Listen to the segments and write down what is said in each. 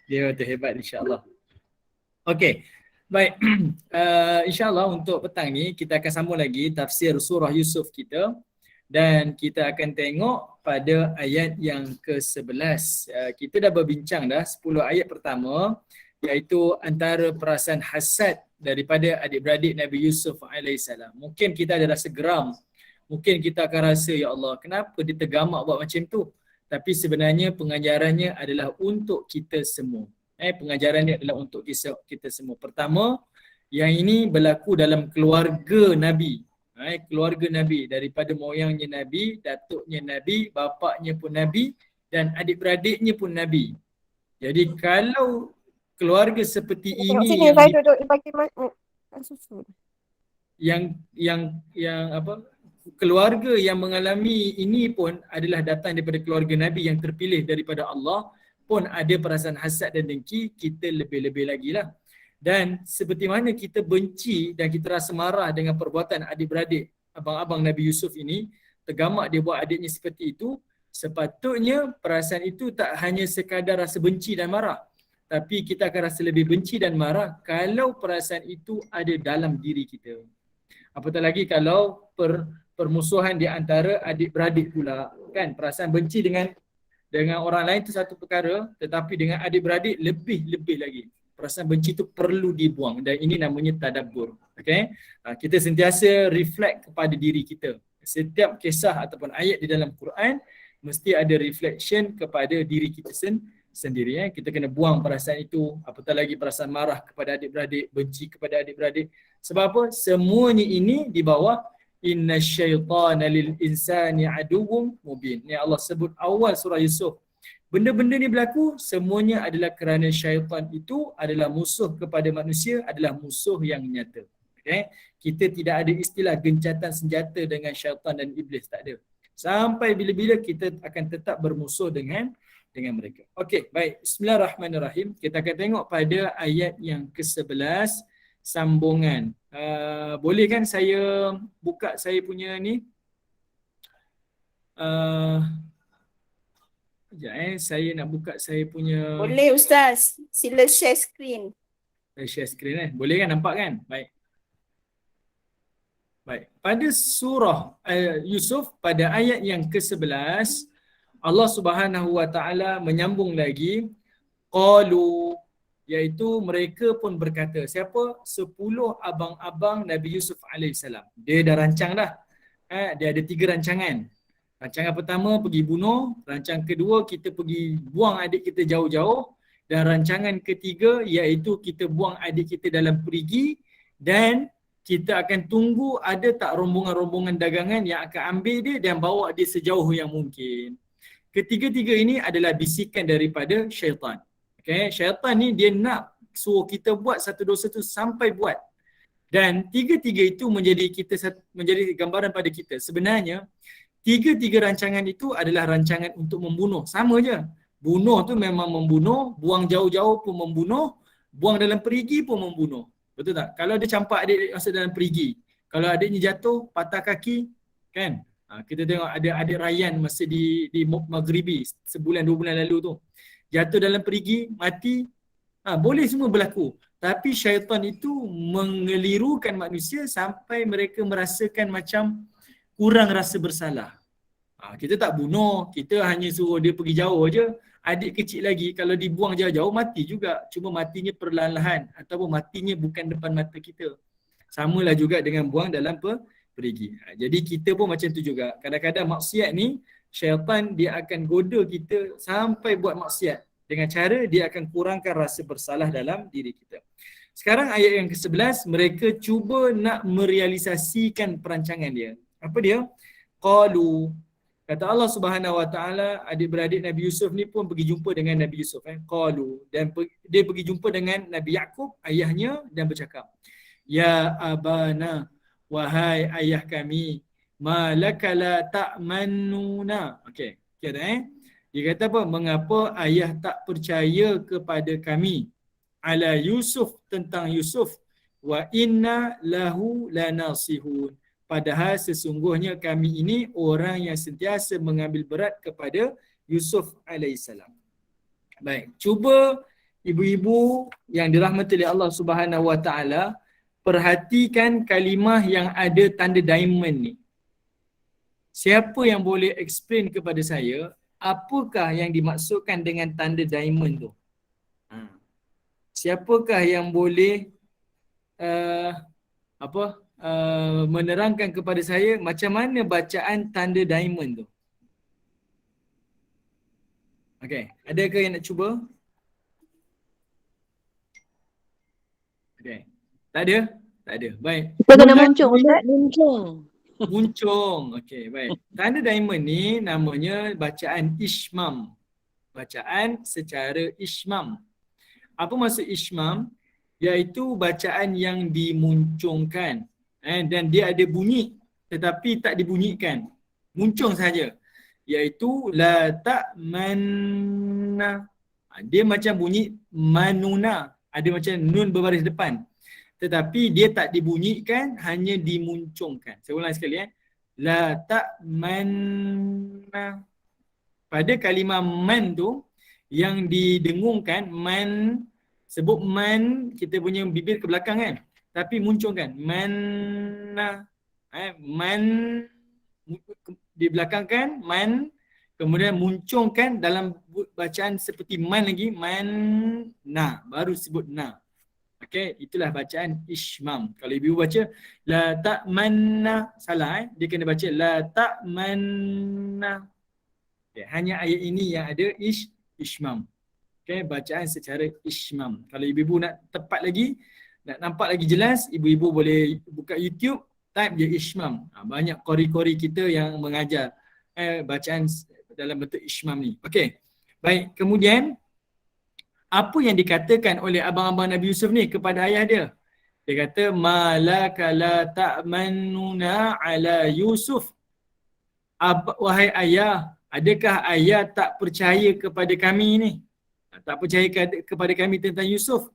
Dia betul hebat insya-Allah. Okey. Baik. Insya-Allah untuk petang ni kita akan sambung lagi tafsir surah Yusuf kita dan kita akan tengok pada ayat yang ke-11. Kita dah berbincang dah 10 ayat pertama iaitu antara perasaan hasad daripada adik-beradik Nabi Yusuf alaihissalam. Mungkin kita ada rasa geram. Mungkin kita akan rasa, ya Allah, kenapa dia tergamak buat macam tu? Tapi sebenarnya pengajarannya adalah untuk kita semua. Pengajarannya adalah untuk kita semua. Pertama, yang ini berlaku dalam keluarga Nabi. Keluarga Nabi, daripada moyangnya Nabi, datuknya Nabi, bapaknya pun Nabi dan adik-beradiknya pun Nabi. Jadi kalau keluarga seperti Tengok ini sini, yang saya duduk di bahagian susu. yang apa, keluarga yang mengalami ini pun adalah datang daripada keluarga Nabi yang terpilih daripada Allah, pun ada perasaan hasad dan dengki, kita lebih-lebih lagi lah. Dan seperti mana kita benci dan kita rasa marah dengan perbuatan adik-beradik abang-abang Nabi Yusuf ini, tergamak dia buat adiknya seperti itu, sepatutnya perasaan itu tak hanya sekadar rasa benci dan marah, tapi kita akan rasa lebih benci dan marah kalau perasaan itu ada dalam diri kita. Apatah lagi kalau permusuhan di antara adik-beradik pula, kan? Perasaan benci dengan orang lain itu satu perkara, tetapi dengan adik-beradik lebih lagi. Perasaan benci itu perlu dibuang dan ini namanya tadabbur. Okay? Kita sentiasa reflect kepada diri kita. Setiap kisah ataupun ayat di dalam Quran mesti ada reflection kepada diri kita sendiri. Kita kena buang perasaan itu, apatah lagi perasaan marah kepada adik-beradik, benci kepada adik-beradik. Sebab apa? Semuanya ini di bawah inna syaitana lil insani aduwwum mubin. Ni Allah sebut awal surah Yusuf. Benda-benda ni berlaku semuanya adalah kerana syaitan itu adalah musuh kepada manusia, adalah musuh yang nyata. Okay? Kita tidak ada istilah gencatan senjata dengan syaitan dan iblis, tak ada. Sampai bila-bila kita akan tetap bermusuh dengan mereka. Okey, baik. Bismillahirrahmanirrahim. Kita akan tengok pada ayat yang ke-11 sambungan. Boleh kan saya buka saya punya ni? Sekejap saya nak buka saya punya. Boleh Ustaz, sila share screen. Share screen Boleh kan, nampak kan? Baik. Baik. Pada surah Yusuf pada ayat yang ke-11, Allah Subhanahu wa taala menyambung lagi, qalu, iaitu mereka pun berkata. Siapa? 10 abang-abang Nabi Yusuf alaihissalam. Dia dah rancang dah. Dia ada 3 rancangan. Rancangan pertama pergi bunuh, rancangan kedua kita pergi buang adik kita jauh-jauh, dan rancangan ketiga iaitu kita buang adik kita dalam perigi dan kita akan tunggu ada tak rombongan-rombongan dagangan yang akan ambil dia dan bawa dia sejauh yang mungkin. Ketiga-tiga ini adalah bisikan daripada syaitan. Okay? Syaitan ni dia nak suruh kita buat satu dosa tu sampai buat. Dan tiga-tiga itu menjadi gambaran pada kita. Sebenarnya tiga-tiga rancangan itu adalah rancangan untuk membunuh. Sama je. Bunuh tu memang membunuh, buang jauh-jauh pun membunuh, buang dalam perigi pun membunuh. Betul tak? Kalau dia campak adik masuk dalam perigi, kalau adiknya jatuh, patah kaki, kan? Kita tengok ada adik Rayyan masa di Maghribi sebulan 2 bulan lalu tu. Jatuh dalam perigi, mati. Boleh semua berlaku. Tapi syaitan itu mengelirukan manusia sampai mereka merasakan macam kurang rasa bersalah. Kita tak bunuh, kita hanya suruh dia pergi jauh aja. Adik kecil lagi kalau dibuang jauh-jauh mati juga. Cuma matinya perlahan-lahan ataupun matinya bukan depan mata kita. Samalah juga dengan buang dalam perigi. Jadi kita pun macam tu juga. Kadang-kadang maksiat ni syaitan dia akan goda kita sampai buat maksiat. Dengan cara dia akan kurangkan rasa bersalah dalam diri kita. Sekarang ayat yang ke-11, mereka cuba nak merealisasikan perancangan dia. Apa dia? Qalu, kata Allah Subhanahu wa taala, adik-beradik Nabi Yusuf ni pun pergi jumpa dengan Nabi Yusuf. Qalu, dan dia pergi jumpa dengan Nabi Yaqub, ayahnya, dan bercakap, ya abana, wahai ayah kami, malaka la ta'manuna. Okey, kira dia kata apa? Mengapa ayah tak percaya kepada kami? Ala Yusuf, tentang Yusuf. Wa inna lahu lanasihun. Padahal sesungguhnya kami ini orang yang sentiasa mengambil berat kepada Yusuf alaihissalam. Baik, cuba ibu-ibu yang dirahmati oleh Allah Subhanahu Wa Taala, perhatikan kalimah yang ada tanda diamond ni. Siapa yang boleh explain kepada saya apakah yang dimaksudkan dengan tanda diamond tu? Siapakah yang boleh menerangkan kepada saya macam mana bacaan tanda diamond tu? Okey, adakah yang nak cuba? Okey. Tak ada? Tak ada. Baik. Kita kena muncung, Ustaz. Muncung. Okey, baik. Tanda diamond ni namanya bacaan ishmam. Bacaan secara ishmam. Apa maksud ishmam? Iaitu bacaan yang dimuncungkan. Dan dia ada bunyi tetapi tak dibunyikan. Muncung saja. Iaitu la ta'manna. Dia macam bunyi manuna. Ada macam nun berbaris depan. Tetapi dia tak dibunyikan, hanya dimuncungkan. Saya ulang sekali. La ta'manna. Pada kalimah man tu, yang didengungkan, man, sebut man, kita punya bibir ke belakang kan. Tapi muncungkan. Manna. Man, di belakang kan, man. Kemudian muncungkan dalam bacaan seperti man lagi, man, na. Baru sebut na. Okey, itulah bacaan ishmam. Kalau ibu baca la ta'manna, salah dia kena baca la ta'manna. Okay, hanya ayat ini yang ada ishmam. Okey, bacaan secara ishmam. Kalau ibu nak tepat lagi, nak nampak lagi jelas, ibu-ibu boleh buka YouTube, type je ishmam. Banyak qori-qori kita yang mengajar bacaan dalam bentuk ishmam ni. Okey. Baik, kemudian apa yang dikatakan oleh abang-abang Nabi Yusuf ni kepada ayah dia? Dia kata malaka la ta'manuna ala Yusuf. Wahai ayah, adakah ayah tak percaya kepada kami ni? Tak percaya kepada kami tentang Yusuf.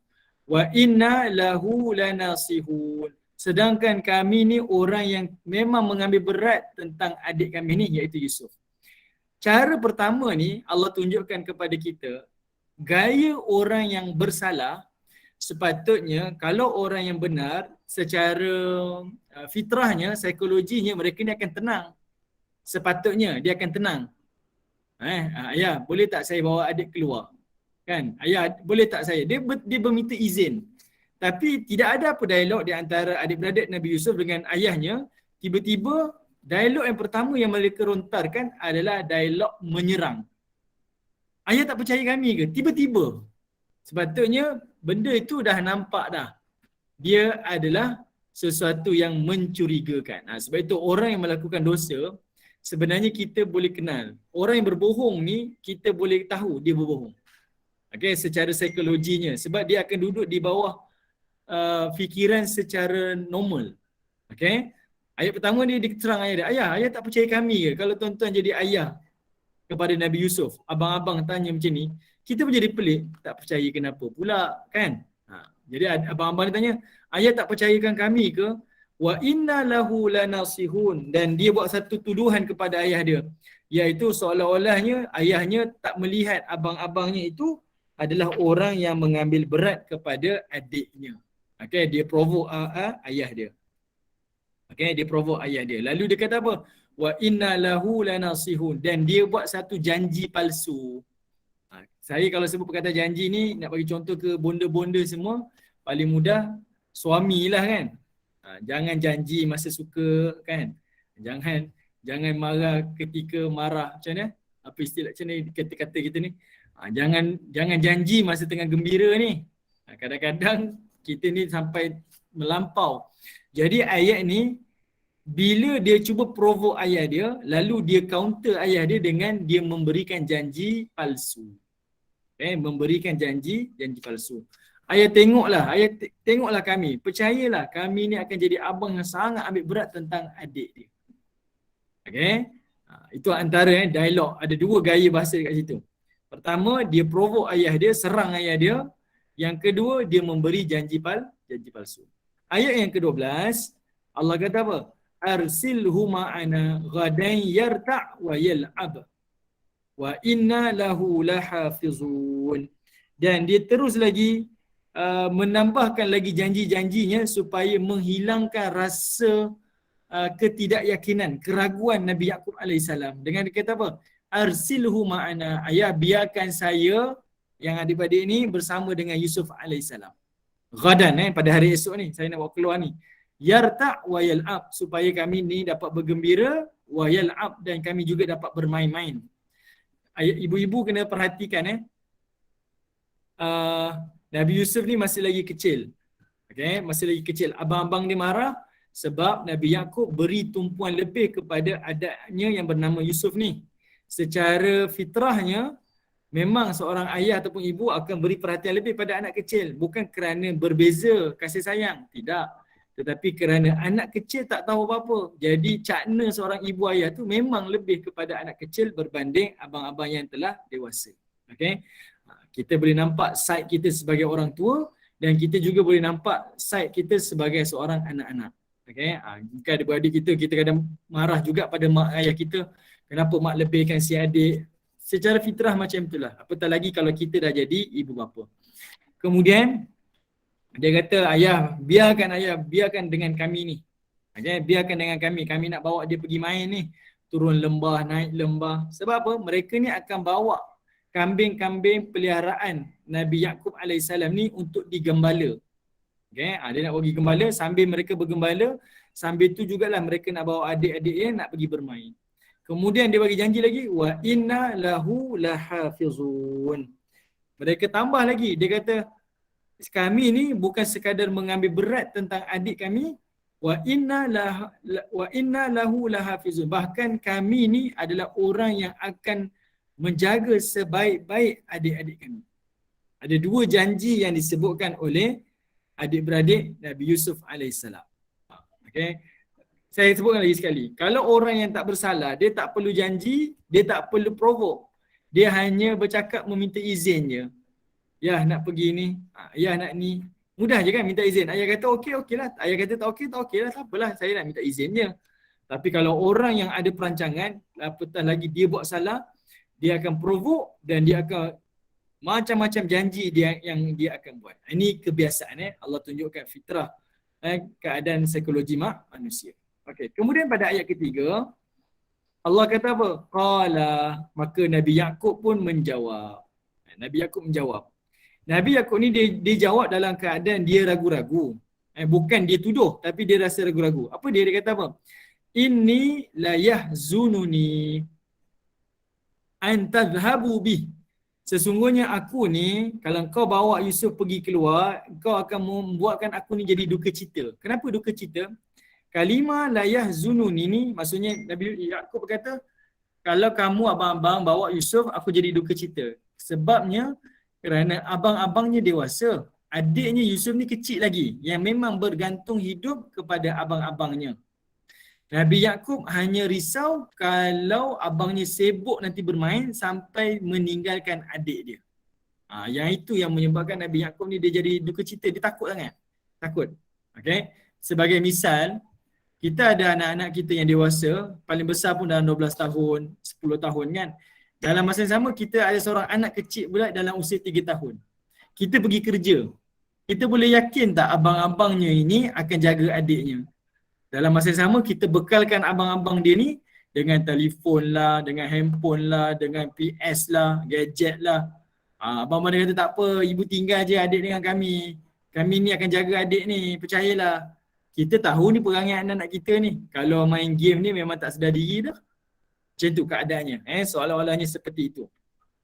Wa inna lahu lanasihun. Sedangkan kami ni orang yang memang mengambil berat tentang adik kami ni, iaitu Yusuf. Cara pertama ni Allah tunjukkan kepada kita, gaya orang yang bersalah sepatutnya, kalau orang yang benar secara fitrahnya, psikologinya, mereka ni akan tenang. Sepatutnya dia akan tenang. Ayah, boleh tak saya bawa adik keluar? Kan? Ayah, boleh tak saya? Dia berminta izin. Tapi tidak ada apa dialog di antara adik-beradik Nabi Yusuf dengan ayahnya. Tiba-tiba dialog yang pertama yang mereka lontarkan adalah dialog menyerang. Ayah tak percaya kami ke? Tiba-tiba. Sepatutnya benda itu dah nampak dah. Dia adalah sesuatu yang mencurigakan. Sebab itu orang yang melakukan dosa, sebenarnya kita boleh kenal. Orang yang berbohong ni, kita boleh tahu dia berbohong. Okay, secara psikologinya. Sebab dia akan duduk di bawah fikiran secara normal. Okay. Ayat pertama dia diterang ayah dia. Ayah tak percaya kami ke? Kalau tuan-tuan jadi ayah kepada Nabi Yusuf, abang-abang tanya macam ni, kita pun jadi pelik, tak percaya kenapa pula kan? Jadi abang-abang dia tanya, ayah tak percayakan kami ke? Wa inna lahu lanasihun. Dan dia buat satu tuduhan kepada ayah dia, iaitu seolah-olahnya ayahnya tak melihat abang-abangnya itu adalah orang yang mengambil berat kepada adiknya. Okay, dia provoke ayah dia. Okay, dia provoke ayah dia. Lalu dia kata apa? Wa inna lahu lanasihun. Dan dia buat satu janji palsu. Saya kalau sebut perkataan janji ni, nak bagi contoh ke bonda-bonda semua, paling mudah suamilah kan. Jangan janji masa suka kan. Jangan marah ketika marah. Macam mana? Apa istilah macam ni kata-kata kita ni? Jangan janji masa tengah gembira ni. Kadang-kadang kita ni sampai melampau. Jadi ayat ni, bila dia cuba provoke ayah dia, lalu dia counter ayah dia dengan dia memberikan janji palsu. Memberikan janji palsu. Ayah tengoklah kami. Percayalah kami ni akan jadi abang yang sangat ambil berat tentang adik dia. Okay? Itu antara dialog. Ada dua gaya bahasa dekat situ. Pertama, dia provoke ayah dia, serang ayah dia. Yang kedua, dia memberi janji palsu. Ayat yang ke-12, Allah kata apa? Arsilhu ma'ana ghadan yarta' wa yal'ab. Wa inna lahu lahafizun. Dan dia terus lagi menambahkan lagi janji-janjinya supaya menghilangkan rasa ketidakyakinan, keraguan Nabi Yaqub alaihissalam. Dengan dia kata apa? Arsilhu ma'ana. Ayah, biarkan saya yang adik-adik ni bersama dengan Yusuf alaihissalam. Ghadan, pada hari esok ni saya nak bawa keluar ni. Yarta' wa yal'ab, supaya kami ni dapat bergembira, wa yal'ab, dan kami juga dapat bermain-main. Ibu-ibu kena perhatikan Nabi Yusuf ni masih lagi kecil. Okay, masih lagi kecil. Abang-abang dia marah sebab Nabi Yaqub beri tumpuan lebih kepada adiknya yang bernama Yusuf ni. Secara fitrahnya, memang seorang ayah ataupun ibu akan beri perhatian lebih pada anak kecil. Bukan kerana berbeza kasih sayang. Tidak. Tetapi kerana anak kecil tak tahu apa-apa. Jadi cakna seorang ibu ayah tu memang lebih kepada anak kecil berbanding abang-abang yang telah dewasa. Okay. Kita boleh nampak side kita sebagai orang tua dan kita juga boleh nampak side kita sebagai seorang anak-anak. Okay. Jika adik-adik kita kadang marah juga pada mak ayah kita. Kenapa mak lebihkan si adik? Secara fitrah macam itulah. Apatah lagi kalau kita dah jadi ibu bapa. Kemudian dia kata, ayah, biarkan dengan kami ni. Okay, biarkan dengan kami. Kami nak bawa dia pergi main ni. Turun lembah, naik lembah. Sebab apa? Mereka ni akan bawa kambing-kambing peliharaan Nabi Yaqub alaihissalam ni untuk digembala. Okay, dia nak pergi gembala, sambil mereka bergembala, sambil tu jugalah mereka nak bawa adik-adik dia nak pergi bermain. Kemudian dia bagi janji lagi, wa inna lahu lahafizun. Mereka tambah lagi, dia kata, kami ni bukan sekadar mengambil berat tentang adik kami, wa inna lahu lahafizun. Bahkan kami ni adalah orang yang akan menjaga sebaik-baik adik-adik kami. Ada dua janji yang disebutkan oleh adik-beradik Nabi Yusuf alaihissalam. Okay. Saya sebutkan lagi sekali. Kalau orang yang tak bersalah, dia tak perlu janji, dia tak perlu provoke. Dia hanya bercakap meminta izin je. Ya, nak pergi ni. Ya, nak ni. Mudah je kan minta izin. Ayah kata okey lah. Ayah kata tak okey lah. Tak apalah, saya nak minta izin je. Tapi kalau orang yang ada perancangan, apatah lagi dia buat salah, dia akan provoke dan dia akan macam-macam janji dia yang dia akan buat. Ini kebiasaan Allah tunjukkan fitrah keadaan psikologi manusia. Okey, kemudian pada ayat ketiga Allah kata apa? Qala, maka Nabi Yaqub pun menjawab. Nabi Yaqub menjawab. Nabi Yaqub ni dia jawab dalam keadaan dia ragu-ragu. Bukan dia tuduh tapi dia rasa ragu-ragu. Apa dia kata apa? Inni la yahzununi an tadhhabu bih. Sesungguhnya aku ni, kalau kau bawa Yusuf pergi keluar, kau akan membuatkan aku ni jadi duka cita. Kenapa duka cita? Kalimah la yahzununi ni maksudnya Nabi Yaqub berkata, kalau kamu abang-abang bawa Yusuf, aku jadi duka cita. Sebabnya kerana abang-abangnya dewasa, adiknya Yusuf ni kecil lagi yang memang bergantung hidup kepada abang-abangnya. Nabi Yaqub hanya risau kalau abangnya sibuk nanti bermain sampai meninggalkan adik dia. Yang itu yang menyebabkan Nabi Yaqub ni dia jadi duka cita, dia takut sangat. Takut. Okay. Sebagai misal, kita ada anak-anak kita yang dewasa, paling besar pun dalam 12 tahun, 10 tahun kan. Dalam masa yang sama, kita ada seorang anak kecil pula dalam usia 3 tahun. Kita pergi kerja. Kita boleh yakin tak abang-abangnya ini akan jaga adiknya? Dalam masa yang sama, kita bekalkan abang-abang dia ni dengan telefon lah, dengan handphone lah, dengan PS lah, gadget lah. Abang-abang dia kata, tak apa, ibu tinggal je adik dengan kami. Kami ni akan jaga adik ni, percayalah. Kita tahu ni perangai anak-anak kita ni. Kalau main game ni memang tak sedar diri dah. Macam tu keadaannya. Seolah-olahnya seperti itu.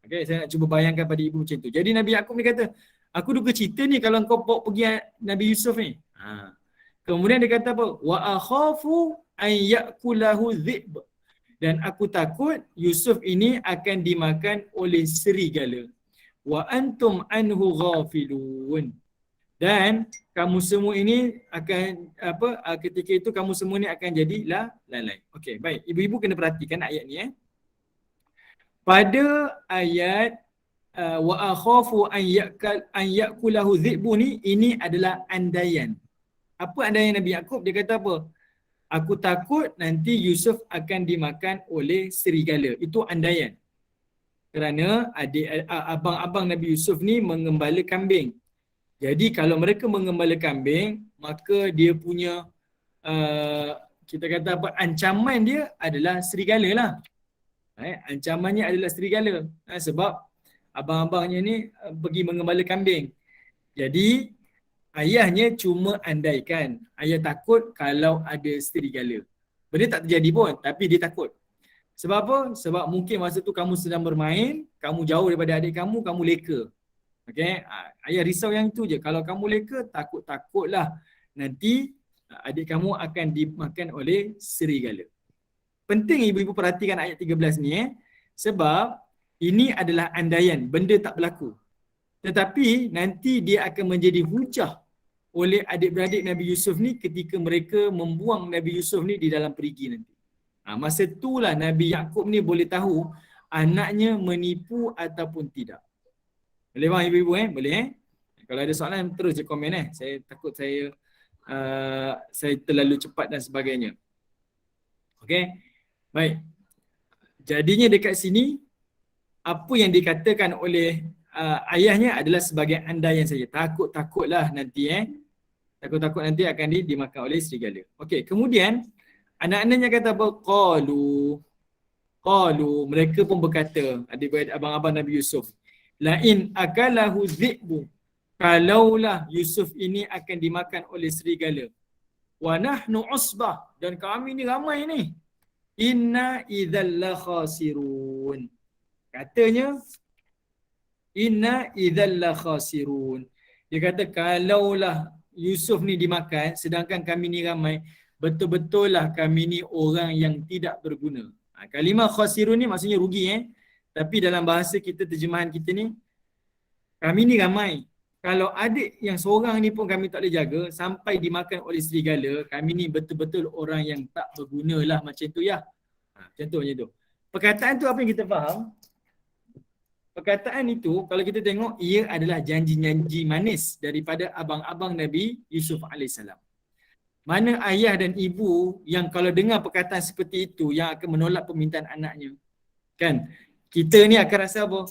Okay, saya nak cuba bayangkan pada ibu macam tu. Jadi Nabi Yaqub ni kata, aku duka cita ni kalau kau bawa pergi Nabi Yusuf ni. Kemudian dia kata apa? Wa akhafu an ya'kulahu dhi'b. Dan aku takut Yusuf ini akan dimakan oleh serigala. Wa antum anhu ghafilun. Dan kamu semua ini akan ketika itu kamu semua ni akan jadi lalai. Okey, baik. Ibu-ibu kena perhatikan ayat ni Pada ayat wa akhafu an ya'kulahu dhi'b ni, ini adalah andaian. Apa andaian Nabi Yaqub? Dia kata apa? Aku takut nanti Yusuf akan dimakan oleh serigala. Itu andaian. Kerana abang-abang Nabi Yusuf ni mengembala kambing. Jadi kalau mereka mengembala kambing, maka dia punya kita kata apa, ancaman dia adalah serigala lah. Ancamannya adalah serigala. Sebab abang-abangnya ni pergi mengembala kambing. Jadi ayahnya cuma andaikan. Ayah takut kalau ada serigala. Benda tak terjadi pun, tapi dia takut. Sebab apa? Sebab mungkin masa tu kamu sedang bermain, kamu jauh daripada adik kamu leka. Okay? Ayah risau yang itu je. Kalau kamu leka, takut-takutlah nanti adik kamu akan dimakan oleh serigala. Penting ibu-ibu perhatikan ayat 13 ni sebab ini adalah andaian, benda tak berlaku. Tetapi nanti dia akan menjadi hujah oleh adik-beradik Nabi Yusuf ni ketika mereka membuang Nabi Yusuf ni di dalam perigi nanti. Masa itulah Nabi Yaakob ni boleh tahu anaknya menipu ataupun tidak. Boleh faham ibu-ibu Boleh Kalau ada soalan terus je komen Saya takut saya terlalu cepat dan sebagainya. Okey. Baik. Jadinya dekat sini apa yang dikatakan oleh ayahnya adalah sebagai andaian saja. Takut-takutlah nanti takut-takut nanti akan dimakan oleh serigala. Okey, kemudian anak-anaknya kata apa? Qalu, mereka pun berkata, adik-beradik abang-abang Nabi Yusuf, la in akalahu dhi'bu, kalaulah Yusuf ini akan dimakan oleh serigala, wa nahnu usbah, dan kami ni ramai ni, inna idzal la khasirun. Katanya inna idzal la khasirun. Dia kata kalaulah Yusuf ni dimakan sedangkan kami ni ramai, betul-betul lah kami ni orang yang tidak berguna. Kalimah khasirun ni maksudnya rugi Tapi dalam bahasa kita, terjemahan kita ni, kami ni ramai. Kalau adik yang seorang ni pun kami tak boleh jaga sampai dimakan oleh serigala, kami ni betul-betul orang yang tak berguna lah, macam tu ya. Macam tu. Perkataan tu apa yang kita faham? Perkataan itu kalau kita tengok, ia adalah janji-janji manis daripada abang-abang Nabi Yusuf AS. Mana ayah dan ibu yang kalau dengar perkataan seperti itu yang akan menolak permintaan anaknya? Kan? Kita ni akan rasa apa?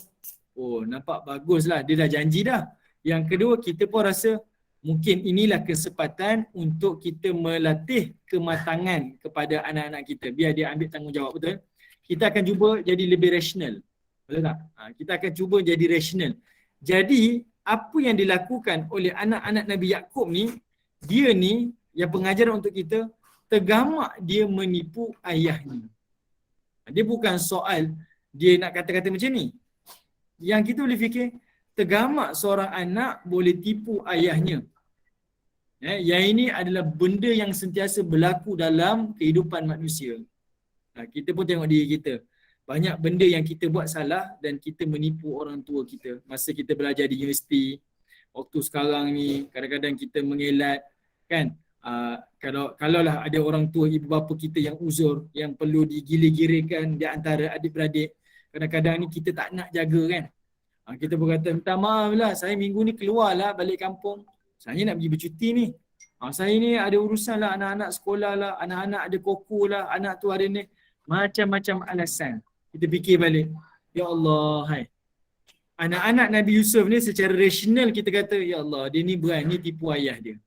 Oh, nampak baguslah, dia dah janji dah. Yang kedua, kita pun rasa mungkin inilah kesempatan untuk kita melatih kematangan kepada anak-anak kita biar dia ambil tanggungjawab, betul? Kita akan cuba jadi lebih rasional. Betul tak? Kita akan cuba jadi rasional. Jadi, apa yang dilakukan oleh anak-anak Nabi Yaakob ni, dia ni yang pengajaran untuk kita, tergamak dia menipu ayahnya. Dia bukan soal dia nak kata-kata macam ni. Yang kita boleh fikir, tergamak seorang anak boleh tipu ayahnya. Yang ini adalah benda yang sentiasa berlaku dalam kehidupan manusia. Kita pun tengok diri kita. Banyak benda yang kita buat salah dan kita menipu orang tua kita. Masa kita belajar di universiti, waktu sekarang ni, kadang-kadang kita mengelat, kan? Kalaulah ada orang tua, ibu bapa kita yang uzur, yang perlu digila-girakan di antara adik-beradik, kadang-kadang ni kita tak nak jaga, kan? Kita berkata, minta maaf lah, saya minggu ni keluar lah balik kampung, saya nak pergi bercuti ni, saya ni ada urusan lah, anak-anak sekolah lah, anak-anak ada koko lah, anak tu ada ni, macam-macam alasan. Kita fikir balik, ya Allah, hai, anak-anak Nabi Yusuf ni secara rasional kita kata, ya Allah, dia ni berani tipu ayah dia.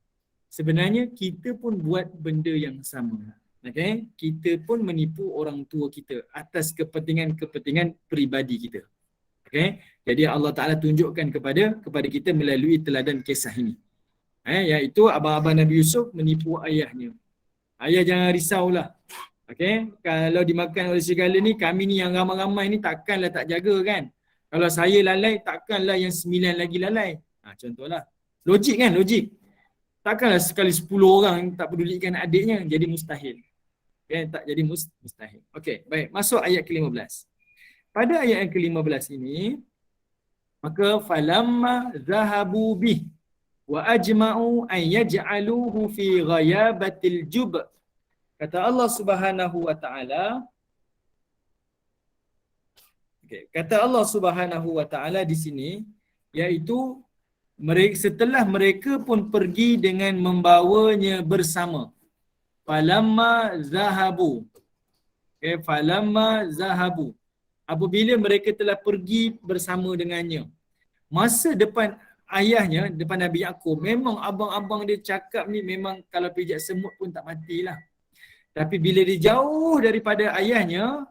Sebenarnya kita pun buat benda yang sama. Okay? Kita pun menipu orang tua kita atas kepentingan-kepentingan peribadi kita. Okay? Jadi Allah Ta'ala tunjukkan kepada kita melalui teladan kisah ini. Iaitu abang-abang Nabi Yusuf menipu ayahnya. Ayah jangan risaulah. Okay? Kalau dimakan oleh serigala ni, kami ni yang ramai-ramai ni takkanlah tak jaga, kan? Kalau saya lalai, takkanlah yang 9 lagi lalai. Contohlah. Logik, kan? Logik. Takkanlah sekali 10 orang tak pedulikan adiknya, jadi mustahil. Okay, tak jadi mustahil. Okey, baik. Masuk ayat ke-15. Pada ayat yang ke-15 ini, maka falamma zahabu bih wa ajma'u an yaj'aluhu fi ghayabatil jub. Kata Allah Subhanahu wa taala, kata Allah Subhanahu wa taala di sini, iaitu setelah mereka pun pergi dengan membawanya bersama. Falamma zahabu. Falamma zahabu. apabila mereka telah pergi bersama dengannya. Masa depan ayahnya, depan Nabi Yaakob, memang abang-abang dia cakap ni memang kalau pijak semut pun tak matilah. Tapi bila dia jauh daripada ayahnya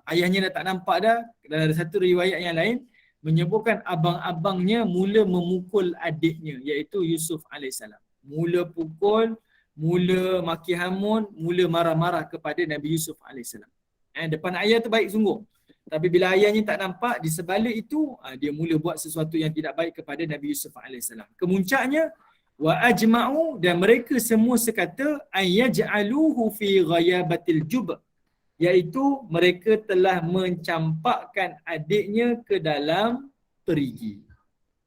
dah tak nampak dah. Dalam ada satu riwayat yang lain menyebutkan abang-abangnya mula memukul adiknya, iaitu Yusuf AS. Mula pukul, mula maki hamun, mula marah-marah kepada Nabi Yusuf AS. Depan ayah tu baik sungguh. Tapi bila ayahnya tak nampak, di sebalik itu dia mula buat sesuatu yang tidak baik kepada Nabi Yusuf AS. Kemuncaknya wa ajma'u, dan mereka semua sekata ayyaj'aluhu fi ghayabatil jub, iaitu mereka telah mencampakkan adiknya ke dalam perigi.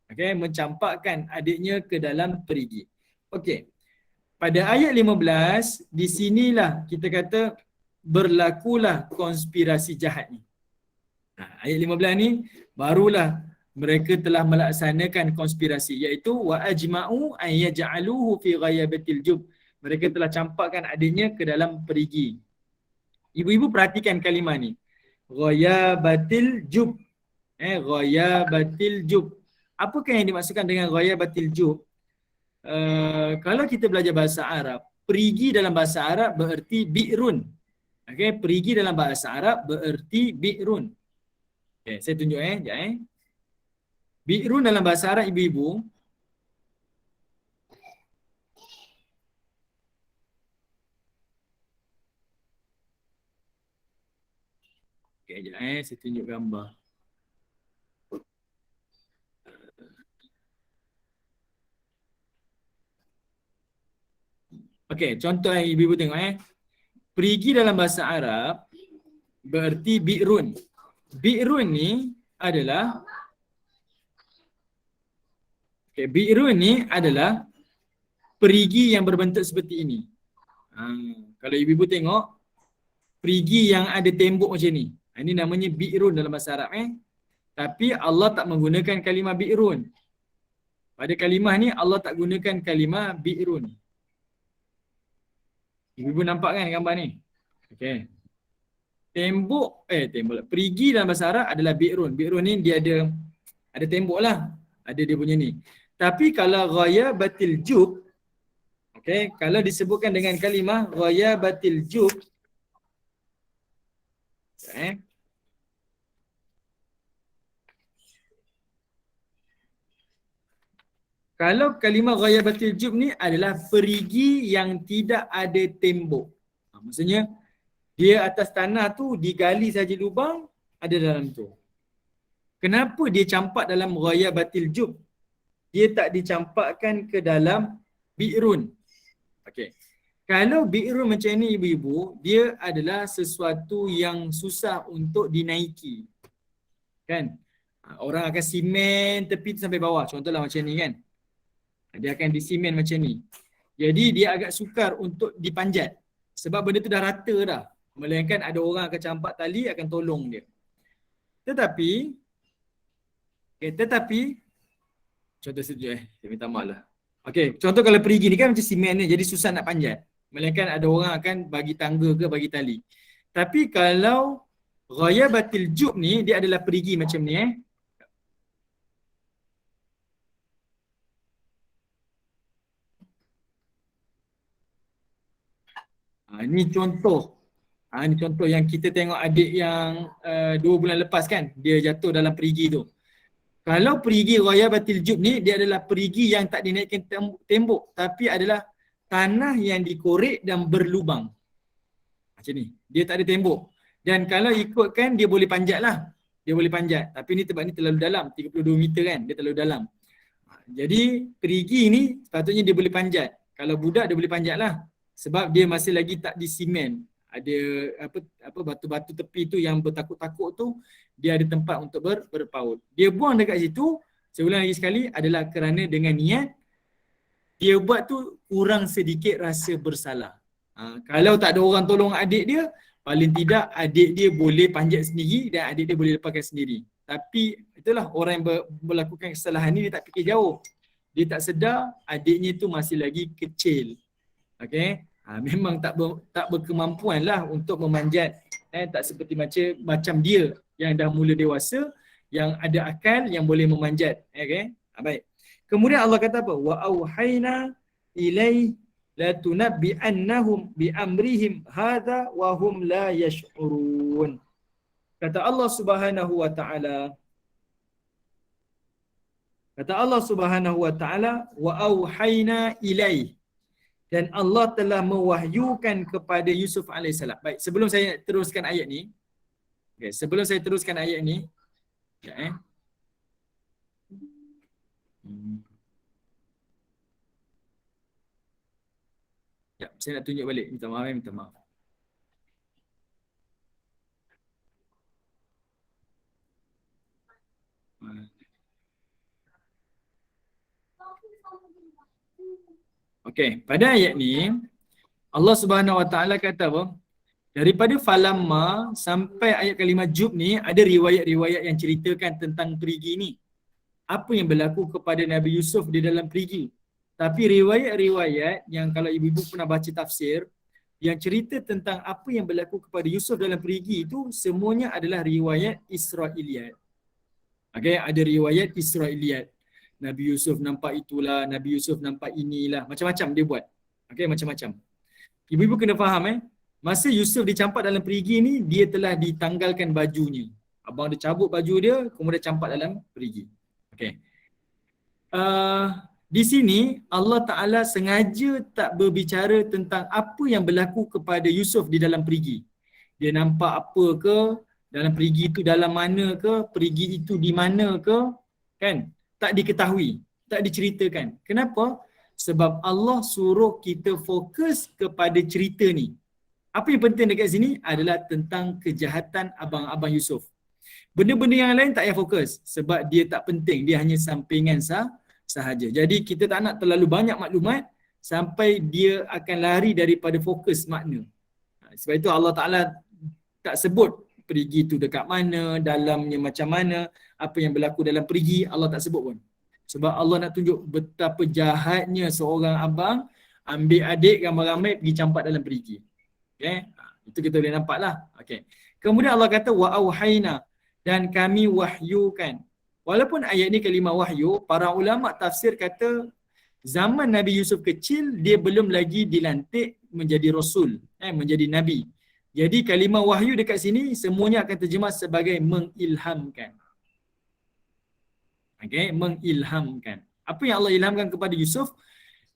Okey, mencampakkan adiknya ke dalam perigi. Okey. Pada ayat 15, di sinilah kita kata berlakulah konspirasi jahat ni. Ayat 15 ni barulah mereka telah melaksanakan konspirasi, iaitu wa ajma'u an yaj'aluhu fi ghayabatil jub. Mereka telah campakkan adiknya ke dalam perigi. Ibu-ibu perhatikan kalimah ni. Ghayabatil jub. Ghayabatil jub. Apakah yang dimaksudkan dengan ghayabatil jub? Kalau kita belajar bahasa Arab, perigi dalam bahasa Arab bererti bi'run. Okey, perigi dalam bahasa Arab bererti bi'run. Okay, saya tunjuk sekejap. Bi'run dalam bahasa Arab, ibu-ibu, okay, sekejap saya tunjuk gambar. Okey, contoh yang ibu-ibu tengok perigi dalam bahasa Arab bererti bi'run. Bi'run ni adalah bi'run ni adalah perigi yang berbentuk seperti ini. Kalau ibu-ibu tengok perigi yang ada tembok macam ni. Ini namanya bi'run dalam bahasa Arab. Tapi Allah tak menggunakan kalimah bi'run. Pada kalimah ni Allah tak gunakan kalimah bi'run. Ibu-ibu nampak kan gambar ni? Okey. Tembok, perigi dalam bahasa Arab adalah bi'run. Bi'run ni dia ada tembok lah. Ada dia punya ni. Tapi kalau ghayabatil jub, okey, kalau disebutkan dengan kalimah ghayabatil jub, kalau kalimah ghayabatil jub ni adalah perigi yang tidak ada tembok. Maksudnya dia atas tanah tu digali saja lubang, ada dalam tu. Kenapa dia campak dalam ghayabatil jub? Dia tak dicampakkan ke dalam bi'run. Okey. Kalau bi'run macam ni ibu-ibu, dia adalah sesuatu yang susah untuk dinaiki. Kan? Orang akan simen tepi tu sampai bawah. Contohlah macam ni kan. Dia akan disimen macam ni. Jadi dia agak sukar untuk dipanjat. Sebab benda tu dah rata dah. Melainkan ada orang akan campak tali akan tolong dia. Tetapi contoh sekejap saya minta maaf lah. Okey, contoh kalau perigi ni kan macam simen ni, jadi susah nak panjat. Melainkan ada orang akan bagi tangga ke bagi tali. Tapi kalau ghayabatil jub ni, dia adalah perigi macam ni Ini contoh. Ini contoh yang kita tengok adik yang 2 bulan lepas kan, dia jatuh dalam perigi tu. Kalau perigi ghayabatil jub ni, dia adalah perigi yang tak dinaikkan tembok, tapi adalah tanah yang dikorek dan berlubang. Macam ni. Dia tak ada tembok. Dan kalau ikutkan, dia boleh panjat lah. Dia boleh panjat. Tapi ni tempat ni terlalu dalam. 32 meter kan. Dia terlalu dalam. Jadi perigi ni sepatutnya dia boleh panjat. Kalau budak dia boleh panjat lah. Sebab dia masih lagi tak disimen. Ada apa batu-batu tepi tu yang bertakuk-takuk tu, dia ada tempat untuk berpaut. Dia buang dekat situ, saya ulang lagi sekali, adalah kerana dengan niat dia buat tu kurang sedikit rasa bersalah. Kalau tak ada orang tolong adik dia, paling tidak adik dia boleh panjat sendiri dan adik dia boleh lepaskan sendiri. Tapi itulah orang yang melakukan kesalahan ni, dia tak fikir jauh. Dia tak sedar adiknya tu masih lagi kecil. Okey. Memang tak berkemampuan lah untuk memanjat. Tak seperti macam dia yang dah mula dewasa, yang ada akal, yang boleh memanjat. Okay? Baik. Kemudian Allah kata apa? Wa auhayna ilai la tunabbi'annahum bi amrihim hadha wa hum la yash'urun. Kata Allah Subhanahu wa taala, wa auhayna ilai, dan Allah telah mewahyukan kepada Yusuf alaihissalam. Baik, sebelum saya teruskan ayat ni, okay, sebelum saya teruskan ayat ni, ya, ya, saya nak tunjuk balik. Minta maaf. Okey, pada ayat ni Allah Subhanahu Wa Taala kata apa? Daripada falamma sampai ayat kalimah jub ni ada riwayat-riwayat yang ceritakan tentang perigi ni. Apa yang berlaku kepada Nabi Yusuf di dalam perigi. Tapi riwayat-riwayat yang kalau ibu-ibu pernah baca tafsir yang cerita tentang apa yang berlaku kepada Yusuf dalam perigi itu semuanya adalah riwayat Israiliyat. Okey, ada riwayat Israiliyat. Nabi Yusuf nampak itulah, Nabi Yusuf nampak inilah, macam-macam dia buat. Okey, macam-macam. Ibu-ibu kena faham masa Yusuf dicampak dalam perigi ni, dia telah ditanggalkan bajunya. Abang dia cabut baju dia, kemudian campak dalam perigi. Okey. Di sini Allah Ta'ala sengaja tak berbicara tentang apa yang berlaku kepada Yusuf di dalam perigi. Dia nampak apa ke, dalam perigi itu dalam mana ke, perigi itu di mana ke, kan? Tak diketahui, tak diceritakan. Kenapa? Sebab Allah suruh kita fokus kepada cerita ni. Apa yang penting dekat sini adalah tentang kejahatan abang-abang Yusuf. Benda-benda yang lain tak payah fokus sebab dia tak penting, dia hanya sampingan sahaja. Jadi kita tak nak terlalu banyak maklumat sampai dia akan lari daripada fokus makna. Sebab itu Allah Ta'ala tak sebut perigi tu dekat mana, dalamnya macam mana, apa yang berlaku dalam perigi, Allah tak sebut pun. Sebab Allah nak tunjuk betapa jahatnya seorang abang ambil adik ramai-ramai pergi campak dalam perigi. Okay? Itu kita boleh nampak lah. Okay. Kemudian Allah kata wa auhayna, dan kami wahyukan. Walaupun ayat ni kalimah wahyu, para ulama tafsir kata zaman Nabi Yusuf kecil dia belum lagi dilantik menjadi rasul, menjadi nabi. Jadi kalimah wahyu dekat sini semuanya akan terjemah sebagai mengilhamkan. Okey, mengilhamkan. Apa yang Allah ilhamkan kepada Yusuf?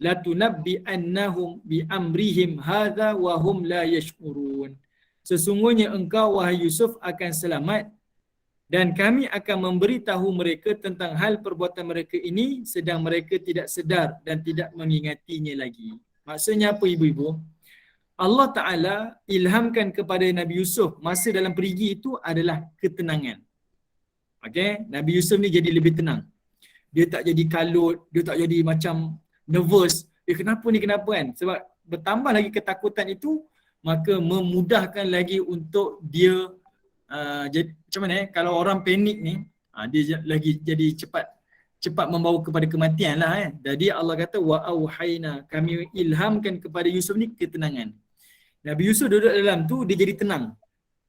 La tunabbi'annahum bi amrihim hadza wa hum la yash'urun. Sesungguhnya engkau wahai Yusuf akan selamat dan kami akan memberitahu mereka tentang hal perbuatan mereka ini sedang mereka tidak sedar dan tidak mengingatinya lagi. Maksudnya apa ibu-ibu? Allah Ta'ala ilhamkan kepada Nabi Yusuf masa dalam perigi itu adalah ketenangan. Okay? Nabi Yusuf ni jadi lebih tenang. Dia tak jadi kalut, dia tak jadi macam nervous. Kenapa ni, kenapa kan? Sebab bertambah lagi ketakutan itu, maka memudahkan lagi untuk dia jadi, macam mana kalau orang panik ni, dia lagi jadi cepat membawa kepada kematian lah. Jadi Allah kata wa auhayna, kami ilhamkan kepada Yusuf ni ketenangan. Nabi Yusuf duduk dalam tu dia jadi tenang.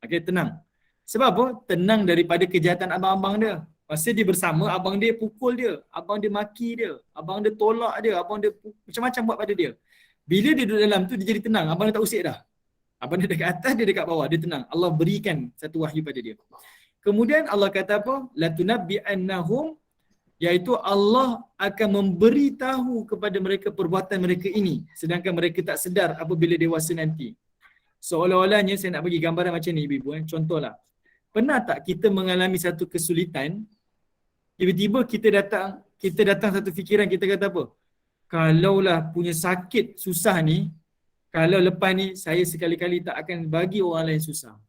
Okey, tenang. Sebab apa? Tenang daripada kejahatan abang-abang dia. Masa dia bersama, abang dia pukul dia, abang dia maki dia, abang dia tolak dia, abang dia macam-macam buat pada dia. Bila dia duduk dalam tu dia jadi tenang, abang dia tak usik dah. Abang dia dekat atas, dia dekat bawah, dia tenang. Allah berikan satu wahyu pada dia. Kemudian Allah kata apa? La tunabbi'annahum, iaitu Allah akan memberitahu kepada mereka perbuatan mereka ini sedangkan mereka tak sedar apabila dewasa nanti. Seolah-olahnya saya nak bagi gambaran macam ni ibu-ibu. Contohlah, pernah tak kita mengalami satu kesulitan, tiba-tiba kita datang satu fikiran, kita kata apa? Kalaulah punya sakit susah ni, kalau lepas ni saya sekali-kali tak akan bagi orang lain susah.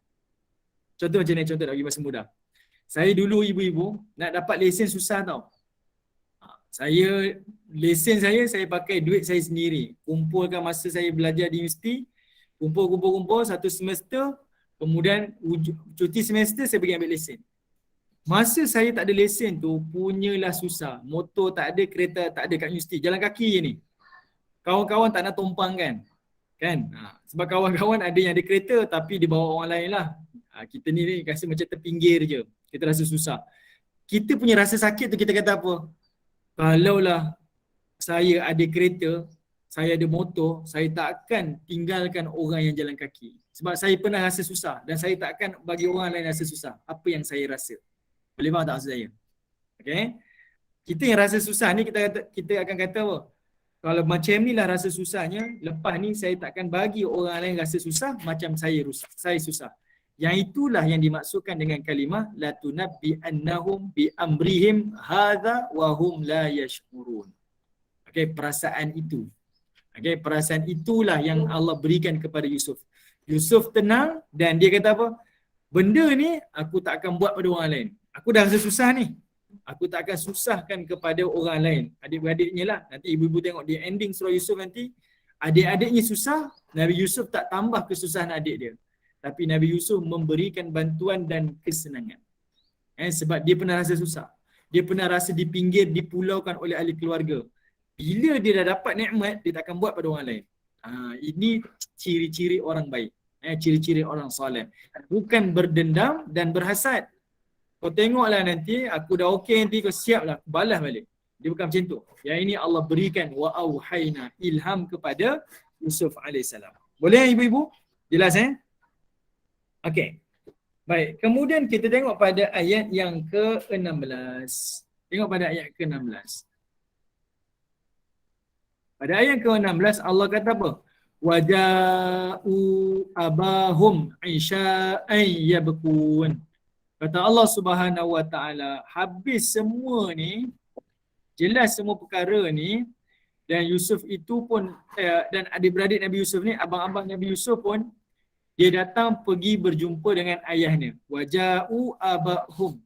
Contoh macam ni, contoh nak bagi masa mudah. Saya dulu ibu-ibu nak dapat lesen susah tau. Lesen saya pakai duit saya sendiri. Kumpulkan masa saya belajar di universiti, kumpul satu semester, kemudian cuti semester saya pergi ambil lesen. Masa saya tak ada lesen tu, punyalah susah. Motor tak ada, kereta tak ada kat universiti. Jalan kaki je ni. Kawan-kawan tak nak tumpang kan? Sebab kawan-kawan ada yang ada kereta tapi dia bawa orang lain lah. Kita ni rasa macam terpinggir je. Kita rasa susah. Kita punya rasa sakit tu kita kata apa? Kalaulah saya ada kereta, saya ada motor, saya tak akan tinggalkan orang yang jalan kaki. Sebab saya pernah rasa susah dan saya tak akan bagi orang lain rasa susah. Apa yang saya rasa? Boleh faham tak maksud saya? Okay? Kita yang rasa susah ni kita akan kata apa? Kalau macam ni lah rasa susahnya, lepas ni saya takkan bagi orang lain rasa susah macam saya susah. Yang itulah yang dimaksudkan dengan kalimah la tunabbi annahum bi amrihim hadza wa hum la yashkurun. Okey, perasaan itu. Okey, perasaan itulah yang Allah berikan kepada Yusuf. Yusuf tenang dan dia kata apa? Benda ni aku tak akan buat pada orang lain. Aku dah rasa susah ni. Aku tak akan susahkan kepada orang lain. Adik-beradiknya lah. Nanti ibu-ibu tengok di ending surah Yusuf nanti. Adik-adiknya susah. Nabi Yusuf tak tambah kesusahan adik dia. Tapi Nabi Yusuf memberikan bantuan dan kesenangan. Sebab dia pernah rasa susah. Dia pernah rasa dipinggir, dipulaukan oleh ahli keluarga. Bila dia dah dapat nikmat, dia tak akan buat pada orang lain. Ini ciri-ciri orang baik. Ciri-ciri orang soleh. Bukan berdendam dan berhasad. Kau tengoklah nanti, aku dah okey nanti, kau siaplah, aku balas balik. Dia bukan macam tu. Yang ini Allah berikan wa auhayna, ilham kepada Yusuf AS. Boleh ibu-ibu? Jelas Okey. Baik, kemudian kita tengok pada ayat yang ke-16. Tengok pada ayat ke-16. Pada ayat ke-16 Allah kata apa? Waja'u abahum isya'an yabkun. Kata Allah Subhanahu Wa Taala, habis semua ni, jelas semua perkara ni, dan Yusuf itu pun dan adik-beradik Nabi Yusuf ni, abang-abang Nabi Yusuf pun, dia datang pergi berjumpa dengan ayahnya. Waja'u abahum.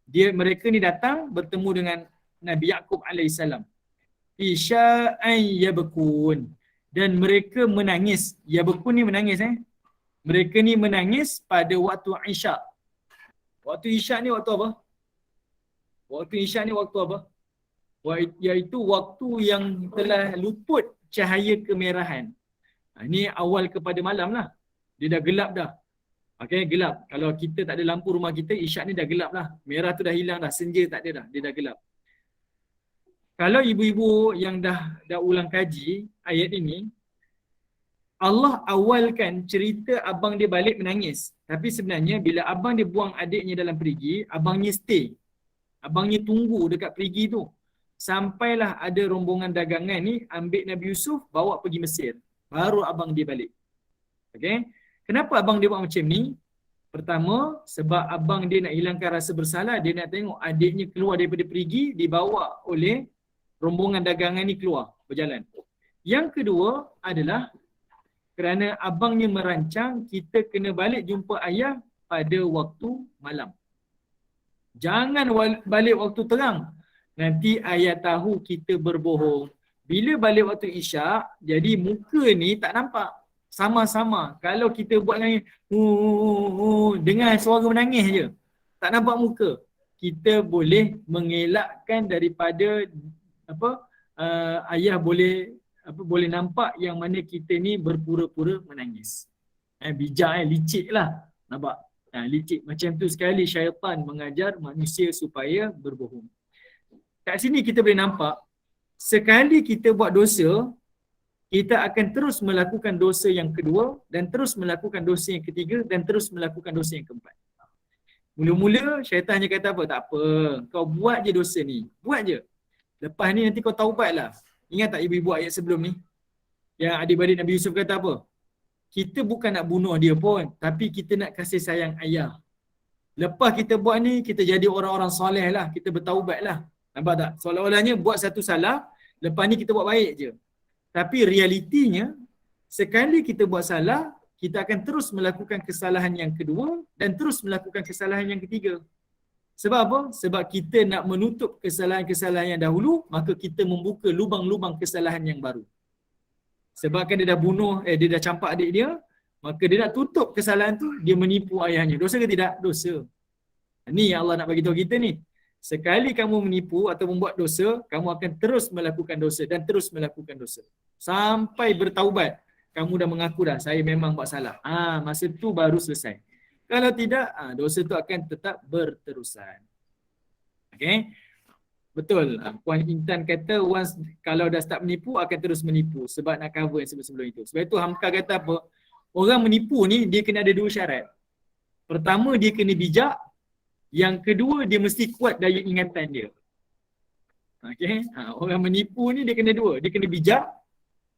Mereka ni datang bertemu dengan Nabi Yaqub alaihissalam. Isya'an yabkun. Dan mereka menangis. Yabkun ni menangis Mereka ni menangis pada waktu Isyak. Waktu Isyak ni waktu apa? Waktu Isyak ni waktu apa? Iaitu waktu yang telah luput cahaya kemerahan. Ini awal kepada malam lah. Dia dah gelap dah. Okay, gelap. Kalau kita tak ada lampu rumah kita, Isyak ni dah gelap lah. Merah tu dah hilang dah. Senja tak ada dah. Dia dah gelap. Kalau ibu-ibu yang dah ulang kaji ayat ini, Allah awalkan cerita abang dia balik menangis. Tapi sebenarnya bila abang dia buang adiknya dalam perigi, abangnya stay. Abangnya tunggu dekat perigi tu. Sampailah ada rombongan dagangan ni ambil Nabi Yusuf bawa pergi Mesir. Baru abang dia balik. Okay? Kenapa abang dia buat macam ni? Pertama, sebab abang dia nak hilangkan rasa bersalah. Dia nak tengok adiknya keluar daripada perigi, dibawa oleh rombongan dagangan ni keluar berjalan. Yang kedua adalah kerana abangnya merancang kita kena balik jumpa ayah pada waktu malam. Jangan balik waktu terang. Nanti ayah tahu kita berbohong. Bila balik waktu Isyak, jadi muka ni tak nampak. Sama-sama. Kalau kita buat nangis, dengar suara menangis je. Tak nampak muka. Kita boleh mengelakkan daripada ayah boleh nampak yang mana kita ni berpura-pura menangis. Bijak licik lah. Nampak? Licik. Macam tu sekali syaitan mengajar manusia supaya berbohong. Kat sini kita boleh nampak, sekali kita buat dosa, kita akan terus melakukan dosa yang kedua, dan terus melakukan dosa yang ketiga, dan terus melakukan dosa yang keempat. Mula-mula syaitan hanya kata apa? Tak apa. Kau buat je dosa ni. Buat je. Lepas ni nanti kau taubatlah. Ingat tak ibu-ibu ayat sebelum ni? Yang adik-beradik Nabi Yusuf kata apa? Kita bukan nak bunuh dia pun, tapi kita nak kasih sayang ayah. Lepas kita buat ni, kita jadi orang-orang soleh lah. Kita bertaubat lah. Nampak tak? Seolah-olahnya buat satu salah, lepas ni kita buat baik je. Tapi realitinya, sekali kita buat salah, kita akan terus melakukan kesalahan yang kedua dan terus melakukan kesalahan yang ketiga. Sebab apa? Sebab kita nak menutup kesalahan-kesalahan yang dahulu, maka kita membuka lubang-lubang kesalahan yang baru. Sebab kan dia dah bunuh, dia dah campak adik dia, maka dia nak tutup kesalahan tu, dia menipu ayahnya. Dosa ke tidak? Dosa. Ni yang Allah nak bagi tahu kita ni. Sekali kamu menipu atau membuat dosa, kamu akan terus melakukan dosa dan terus melakukan dosa. Sampai bertaubat. Kamu dah mengaku dah, saya memang buat salah. Masa tu baru selesai. Kalau tidak, dosa tu akan tetap berterusan. Okay? Betul. Puan Intan kata once kalau dah start menipu akan terus menipu sebab nak cover yang sebelum itu. Sebab itu Hamka kata apa? Orang menipu ni dia kena ada dua syarat. Pertama dia kena bijak, yang kedua dia mesti kuat daya ingatan dia. Okey, orang menipu ni dia kena dua, dia kena bijak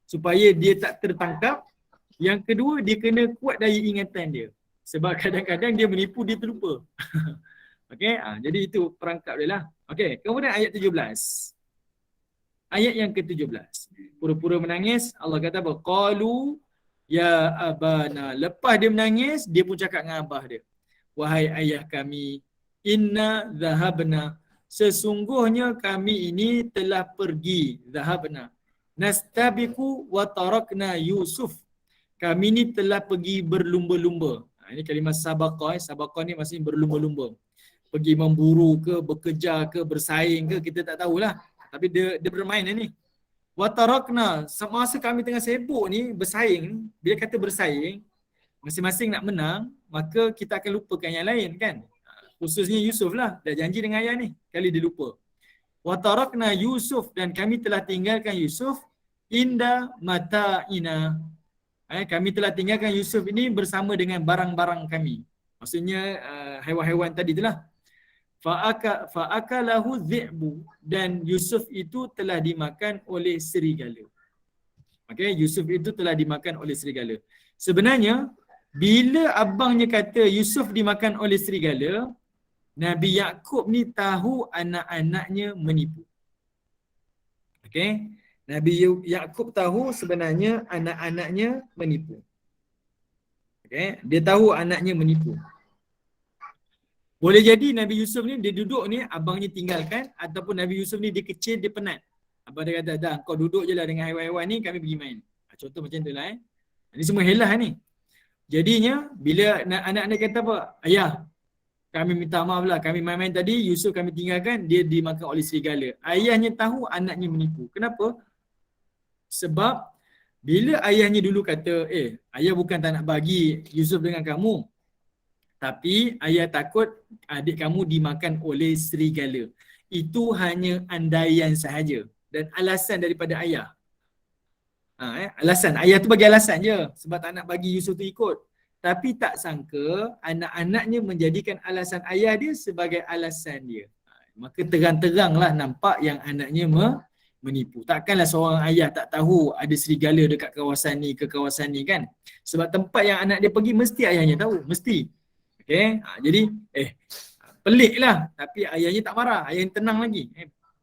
supaya dia tak tertangkap. Yang kedua dia kena kuat daya ingatan dia. Sebab kadang-kadang dia menipu dia terlupa. Okey, jadi itu perangkap dia lah. Okey, kemudian ayat 17. Ayat yang ke-17. Pura-pura menangis, Allah kata apa? Qalu ya abana. Lepas dia menangis, dia pun cakap dengan abah dia. Wahai ayah kami, inna zahabna. Sesungguhnya kami ini telah pergi. Zahabna. Nastabiqu wa tarakna Yusuf. Kami ni telah pergi berlumba-lumba. Ini kalimah sabaqah. Sabaqah ni maksudnya berlumba-lumba. Pergi memburu ke, bekerja ke, bersaing ke, kita tak tahulah. Tapi dia bermain ni. Wa tarakna. Semasa kami tengah sibuk ni, bersaing. Bila kata bersaing, masing-masing nak menang, maka kita akan lupakan yang lain kan. Khususnya Yusuf lah. Dah janji dengan ayah ni. Kali dia lupa. Wa tarakna Yusuf. Dan kami telah tinggalkan Yusuf. Inda mata'ina. Kami telah tinggalkan Yusuf ini bersama dengan barang-barang kami. Maksudnya haiwan-haiwan tadi itulah. Fa'akalahu dhi'bu. Dan Yusuf itu telah dimakan oleh serigala. Okay, Yusuf itu telah dimakan oleh serigala. Sebenarnya, bila abangnya kata Yusuf dimakan oleh serigala, Nabi Yaqub ni tahu anak-anaknya menipu. Okay, Nabi Yaqub tahu sebenarnya anak-anaknya menipu. Okay, dia tahu anaknya menipu. Boleh jadi Nabi Yusuf ni dia duduk ni, abangnya tinggalkan, ataupun Nabi Yusuf ni dia kecil, dia penat. Abang dia kata, dah kau duduk je lah dengan haiwan-haiwan ni, kami pergi main. Contoh macam tu lah Ini semua helah ni. Jadinya, bila anak-anak kata apa? Ayah, kami minta maaf lah, kami main-main tadi, Yusuf kami tinggalkan, dia dimakan oleh serigala. Ayahnya tahu anaknya menipu. Kenapa? Sebab, bila ayahnya dulu kata, ayah bukan tak nak bagi Yusuf dengan kamu, tapi ayah takut adik kamu dimakan oleh serigala. Itu hanya andaian sahaja dan alasan daripada ayah. Alasan. Ayah tu bagi alasan je sebab tak nak bagi Yusuf tu ikut. Tapi tak sangka anak-anaknya menjadikan alasan ayah dia sebagai alasan dia. Maka terang-teranglah nampak yang anaknya menipu. Takkanlah seorang ayah tak tahu ada serigala dekat kawasan ni ke kawasan ni kan. Sebab tempat yang anak dia pergi mesti ayahnya tahu. Mesti. Okay. Jadi pelik lah. Tapi ayahnya tak marah. Ayahnya tenang lagi.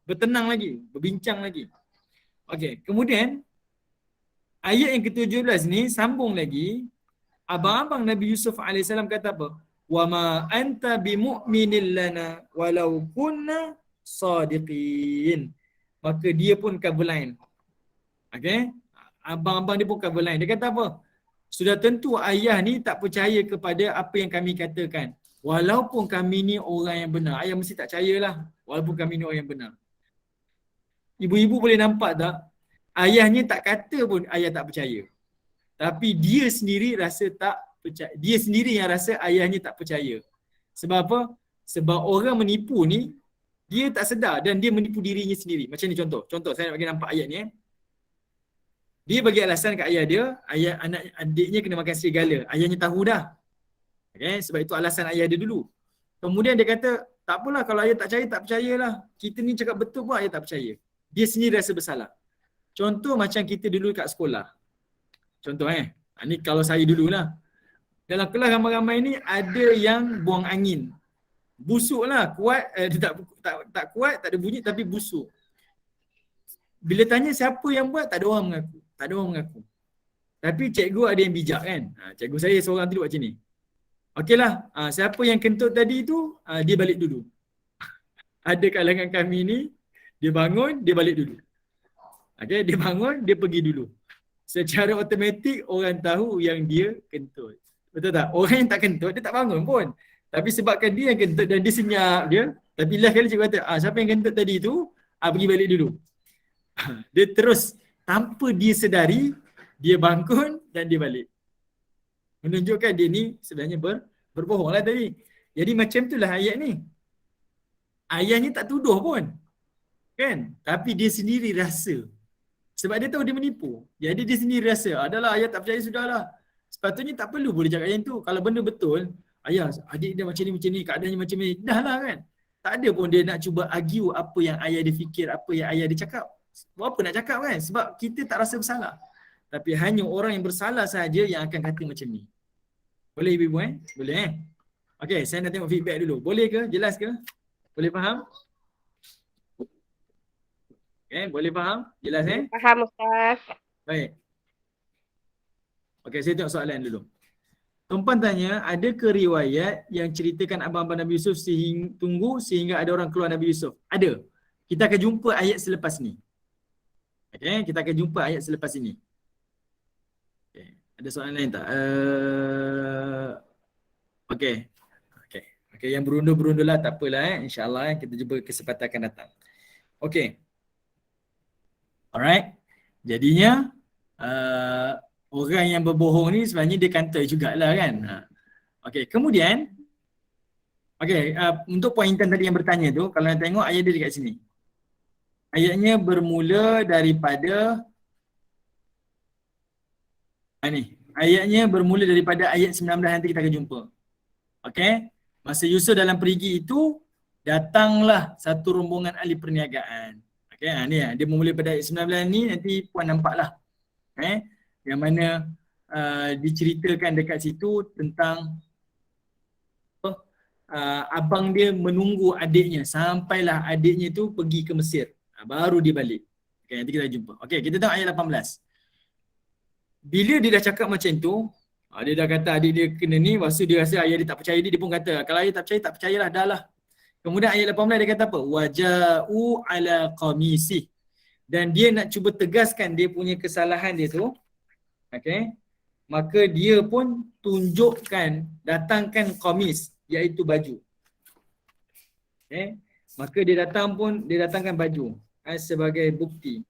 Bertenang lagi. Berbincang lagi. Okay. Kemudian ayat yang ke-17 ni sambung lagi. Abang-abang Nabi Yusuf AS kata apa? Wa ma anta bimu'minin lana walau kunna sadiqin. Maka dia pun cover line. Okay? Abang-abang dia pun cover line. Dia kata apa? Sudah tentu ayah ni tak percaya kepada apa yang kami katakan. Walaupun kami ni orang yang benar. Ayah mesti tak percayalah. Walaupun kami ni orang yang benar. Ibu-ibu boleh nampak tak? Ayahnya tak kata pun ayah tak percaya. Tapi dia sendiri rasa tak percaya. Dia sendiri yang rasa ayahnya tak percaya. Sebab apa? Sebab orang menipu ni, dia tak sedar dan dia menipu dirinya sendiri. Macam ni contoh. Contoh saya nak bagi nampak ayat ni. Dia bagi alasan kat ayah dia, ayah anak adiknya kena makan serigala. Ayahnya tahu dah. Okay? Sebab itu alasan ayah dia dulu. Kemudian dia kata, tak apalah kalau ayah tak percaya, tak percayalah. Kita ni cakap betul pun ayah tak percaya. Dia sendiri rasa bersalah. Contoh macam kita dulu kat sekolah. Contoh ni kalau saya dululah. Dalam kelas ramai-ramai ni ada yang buang angin. Busuk lah, kuat, tak kuat, tak ada bunyi tapi busuk. Bila tanya siapa yang buat, tak ada orang mengaku. Tak ada orang mengaku. Tapi cikgu ada yang bijak kan. Cikgu saya seorang tu buat macam ni. Okeylah, siapa yang kentut tadi tu, dia balik dulu. Ada kalangan kami ni, dia bangun, dia balik dulu. Okay, dia bangun, dia pergi dulu. Secara automatik orang tahu yang dia kentut. Betul tak? Orang yang tak kentut, dia tak bangun pun. Tapi sebabkan dia yang kentut dan dia senyap dia, tapi last kali cikgu kata, siapa yang kentut tadi tu, pergi balik dulu. Dia terus, tanpa dia sedari, dia bangun dan dia balik. Menunjukkan dia ni sebenarnya Berbohong lah tadi. Jadi macam itulah ayat ni. Ayahnya tak tuduh pun. Kan? Tapi dia sendiri rasa. Sebab dia tahu dia menipu. Jadi dia sendiri rasa, adalah ayah tak percaya sudahlah. Sepatutnya tak perlu boleh cakap yang tu. Kalau benda betul, ayah, adik dia macam ni, keadaannya macam ni. Dah lah kan. Tak ada pun dia nak cuba argue apa yang ayah dia fikir, apa yang ayah dia cakap. Apa nak cakap kan? Sebab kita tak rasa bersalah. Tapi hanya orang yang bersalah sahaja yang akan kata macam ni. Boleh ibu-ibu Boleh Okey, saya nak tengok feedback dulu. Boleh ke? Jelas ke? Boleh faham? Boleh faham? Jelas Faham Ustaz. Baik. Okey, saya tengok soalan dulu. Tuan tanya, adakah riwayat yang ceritakan abang-abang Nabi Yusuf sehingga ada orang keluar Nabi Yusuf? Ada. Kita akan jumpa ayat selepas ni. Okey, kita akan jumpa ayat selepas ini. Okay. Ada soalan lain tak? Okey. Okey, yang berundur-berundur lah, tak apalah InsyaAllah kita jumpa kesempatan akan datang. Okey. Alright. Jadinya, orang yang berbohong ni sebenarnya dia kantoi jugalah kan. Okey, kemudian untuk poin intan tadi yang bertanya tu, kalau nak tengok ayat dia dekat sini. Ayatnya bermula daripada ni. Ayatnya bermula daripada ayat 19 nanti kita akan jumpa. Okey. Masa Yusuf dalam perigi itu, datanglah satu rombongan ahli perniagaan. Okey, ni dia bermula pada ayat 19 ni, nanti puan nampaklah. Yang mana diceritakan dekat situ tentang abang dia menunggu adiknya sampailah adiknya tu pergi ke Mesir. Baru dia balik. Okay, nanti kita jumpa. Okey, kita tengok ayat 18. Bila dia dah cakap macam tu, dia dah kata adik dia kena ni, lepas tu dia rasa ayah dia tak percaya dia pun kata, kalau ayah tak percayalah, dah lah. Kemudian ayat 18 dia kata apa? Waja'u ala qamisih. Dan dia nak cuba tegaskan dia punya kesalahan dia tu. Okey. Maka dia pun datangkan qamis, iaitu baju. Okey. Maka dia datangkan baju sebagai bukti.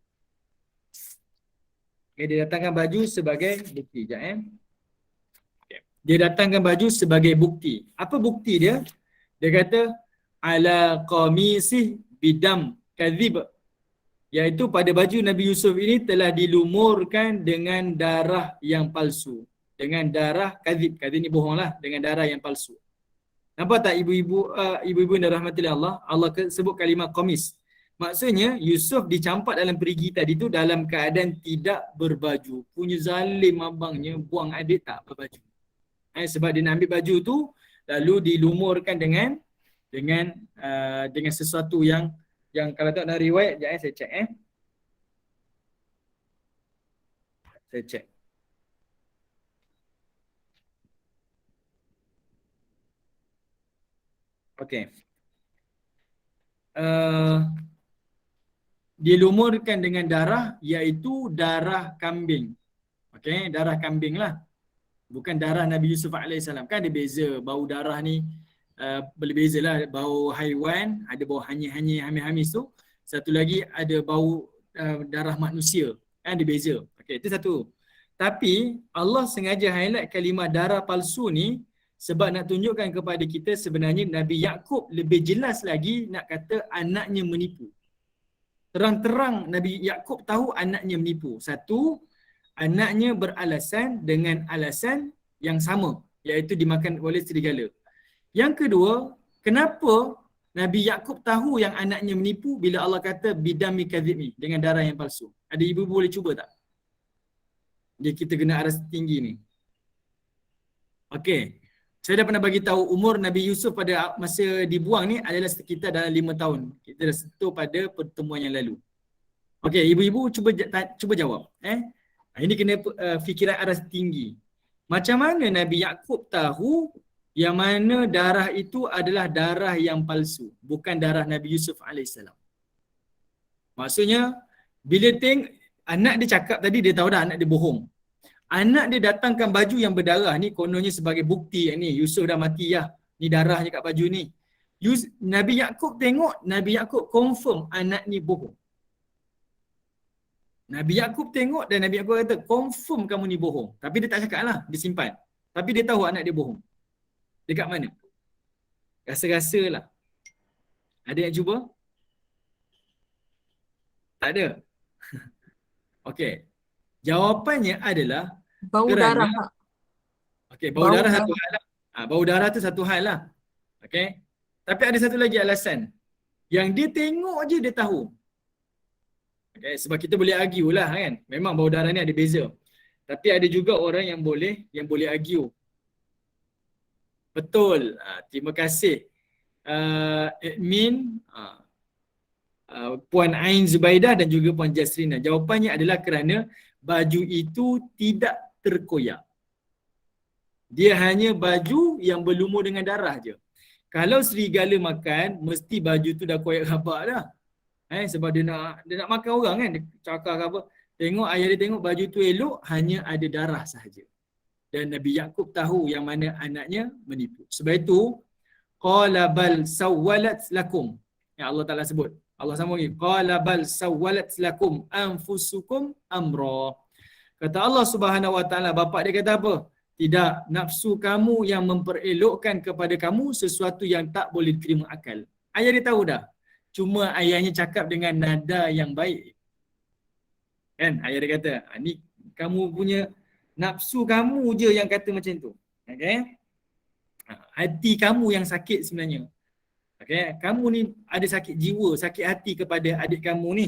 Okay, dia datangkan baju sebagai bukti. Dia datangkan baju sebagai bukti. Apa bukti dia? Dia kata ala qamisih bidam kadhib, iaitu pada baju Nabi Yusuf ini telah dilumurkan dengan darah yang palsu. Dengan darah kadhib. Kadhib ni bohong lah. Dengan darah yang palsu. Nampak tak ibu-ibu yang dirahmati Allah? Allah sebut kalimah qamis. Maksudnya Yusuf dicampak dalam perigi tadi tu dalam keadaan tidak berbaju. Punya zalim abangnya buang adik tak berbaju. Sebab dia nak ambil baju tu lalu dilumurkan dengan sesuatu yang kalau tak nak riwayat sekejap saya cek Saya cek. Okey. Dilumurkan dengan darah, iaitu darah kambing. Okey, darah kambing lah. Bukan darah Nabi Yusuf AS. Kan ada beza, bau darah ni berbeza lah. Bau haiwan, ada bau hanyir-hanyir, hamis-hamis tu. Satu lagi ada bau darah manusia. Kan ada beza. Okey, itu satu. Tapi Allah sengaja highlight kalimah darah palsu ni sebab nak tunjukkan kepada kita sebenarnya Nabi Yaqub lebih jelas lagi nak kata anaknya menipu. Terang-terang Nabi Yaqub tahu anaknya menipu. Satu, anaknya beralasan dengan alasan yang sama, iaitu dimakan oleh serigala. Yang kedua, kenapa Nabi Yaqub tahu yang anaknya menipu bila Allah kata bidami kadhib ni, dengan darah yang palsu? Ada ibu boleh cuba tak? Dia kita kena aras tinggi ni. Okey. Saya dah pernah bagi tahu umur Nabi Yusuf pada masa dibuang ni adalah sekitar dalam 5 tahun. Kita dah sentuh pada pertemuan yang lalu. Okey, ibu-ibu cuba jawab. Ini kena fikiran aras tinggi. Macam mana Nabi Yaqub tahu yang mana darah itu adalah darah yang palsu, bukan darah Nabi Yusuf AS? Maksudnya, bila anak dia cakap tadi, dia tahu dah anak dia bohong. Anak dia datangkan baju yang berdarah ni kononnya sebagai bukti ni Yusuf dah mati lah. Ni darahnya kat baju ni. Nabi Yaqub tengok, Nabi Yaqub confirm anak ni bohong. Nabi Yaqub tengok dan Nabi Yaqub kata confirm kamu ni bohong. Tapi dia tak cakap lah, dia simpan. Tapi dia tahu anak dia bohong. Dekat mana? Rasa-rasa lah. Ada yang cuba? Tak ada? Okey. Jawapannya adalah Bau kerana darah, Kak. okey, bau Bau darah satu darah. hal lah. Bau darah tu satu hal lah. Okey. Tapi ada satu lagi alasan. Yang dia tengok je dia tahu. Okey, sebab kita boleh argue lah kan. Memang bau darah ni ada beza. Tapi ada juga orang yang boleh argue. Betul. Terima kasih. Admin Puan Ain Zubaidah dan juga Puan Jasrina. Jawapannya adalah kerana baju itu tidak terkoyak. Dia hanya baju yang berlumur dengan darah je. Kalau serigala makan, mesti baju tu dah koyak rabak dah. Sebab dia nak makan orang kan, dia cakar ke apa. Tengok ayah dia tengok baju tu elok, hanya ada darah sahaja. Dan Nabi Yaqub tahu yang mana anaknya menipu. Sebab itu, qala bal sawwalat lakum. Yang Allah Taala sebut. Allah sambung lagi. Qala bal sawwalat lakum anfusukum amra. Kata Allah Subhanahu Wa Taala, bapa dia kata apa? Tidak, nafsu kamu yang memperelokkan kepada kamu sesuatu yang tak boleh diterima akal. Ayah dia tahu dah. Cuma ayahnya cakap dengan nada yang baik. Kan? Ayah dia kata, ni kamu punya nafsu kamu je yang kata macam tu. Okay? Hati kamu yang sakit sebenarnya. Okay? Kamu ni ada sakit jiwa, sakit hati kepada adik kamu ni.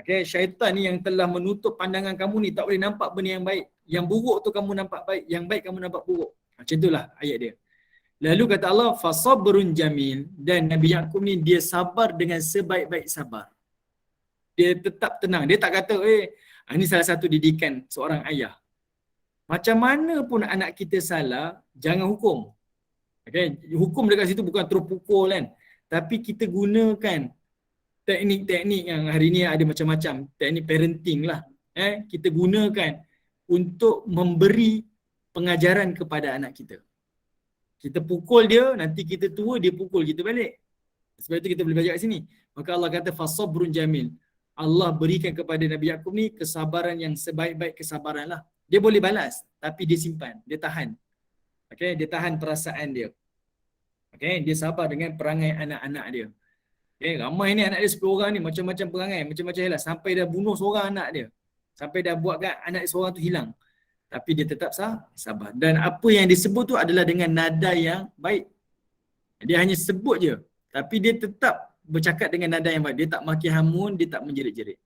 Okay? Syaitan ni yang telah menutup pandangan kamu ni, tak boleh nampak benda yang baik. Yang buruk tu kamu nampak baik, yang baik kamu nampak buruk. Macam itulah ayat dia. Lalu kata Allah, fasabrun jamil. Dan Nabi Yaqub ni dia sabar dengan sebaik-baik sabar. Dia tetap tenang. Dia tak kata, ini salah satu didikan seorang ayah. Macam mana pun anak kita salah, jangan hukum. Okay? Hukum dekat situ bukan terus pukul kan. Tapi kita gunakan teknik-teknik yang hari ni ada macam-macam. Teknik parenting lah. Kita gunakan untuk memberi pengajaran kepada anak kita. Kita pukul dia, nanti kita tua, dia pukul kita balik. Sebab itu kita boleh belajar kat sini. Maka Allah kata, fasabrun jamil. Allah berikan kepada Nabi Yaqub ni kesabaran yang sebaik-baik kesabaran lah. Dia boleh balas, tapi dia simpan, dia tahan. Okay? Dia tahan perasaan dia. Okay? Dia sabar dengan perangai anak-anak dia. Okay? Ramai ni anak dia 10 orang ni, macam-macam perangai, macam-macam hilang. Sampai dah bunuh seorang anak dia. Sampai dah buatkan anak seorang tu hilang. Tapi dia tetap sabar. Dan apa yang disebut tu adalah dengan nada yang baik. Dia hanya sebut je. Tapi dia tetap bercakap dengan nada yang baik. Dia tak maki hamun, dia tak menjerit-jerit.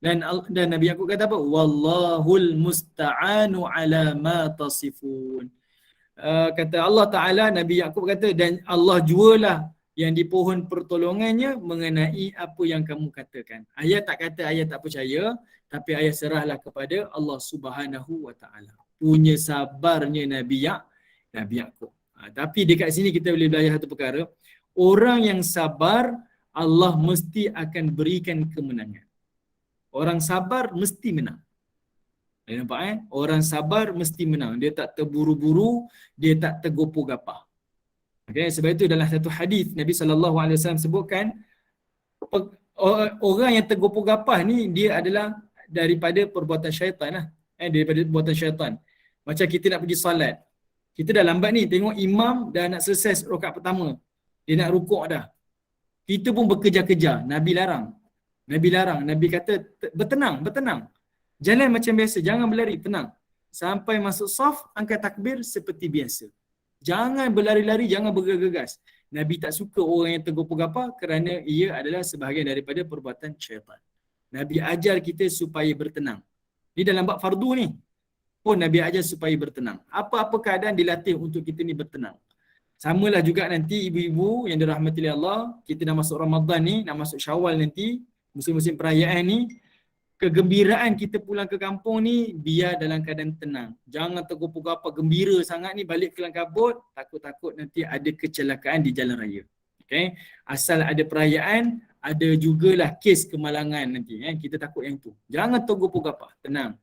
Dan Nabi Yaqub kata apa? Wallahul musta'anu ala ma tasifun. Kata Allah Ta'ala, Nabi Yaqub kata, dan Allah jualah yang dipohon pertolongannya mengenai apa yang kamu katakan. Ayah tak kata ayah tak percaya, tapi ayah serahlah kepada Allah Subhanahu Wa Ta'ala. Punya sabarnya Nabi Yaqub. Tapi dekat sini kita boleh belajar satu perkara. Orang yang sabar, Allah mesti akan berikan kemenangan. Orang sabar mesti menang. Nampak Orang sabar mesti menang. Dia tak terburu-buru, dia tak tergopoh-gapah. Okay, sebab itu dalam satu hadis Nabi SAW sebutkan, orang yang tergopoh-gapah ni dia adalah daripada perbuatan syaitan lah. Daripada perbuatan syaitan. Macam kita nak pergi salat. Kita dah lambat ni, tengok imam dah nak selesai rakaat pertama. Dia nak rukuk dah. Kita pun berkejar-kejar. Nabi larang. Nabi kata, bertenang. Jalan macam biasa, jangan berlari, tenang. Sampai masuk saf, angkat takbir seperti biasa. Jangan berlari-lari, jangan bergegas. Nabi tak suka orang yang tergopoh-gapah kerana ia adalah sebahagian daripada perbuatan syaitan. Nabi ajar kita supaya bertenang. Ni dalam bab fardu ni. Pun Nabi ajar supaya bertenang. Apa-apa keadaan dilatih untuk kita ni bertenang. Samalah juga nanti ibu-ibu yang dirahmati oleh Allah, kita dah masuk Ramadan ni, nak masuk Syawal nanti, musim-musim perayaan ni, kegembiraan kita pulang ke kampung ni biar dalam keadaan tenang. Jangan tergopoh-gapah gembira sangat ni balik kelang kabut, takut-takut nanti ada kecelakaan di jalan raya. Okay? Asal ada perayaan, ada jugalah kes kemalangan nanti. Kita takut yang tu. Jangan tergopoh-gapah, tenang.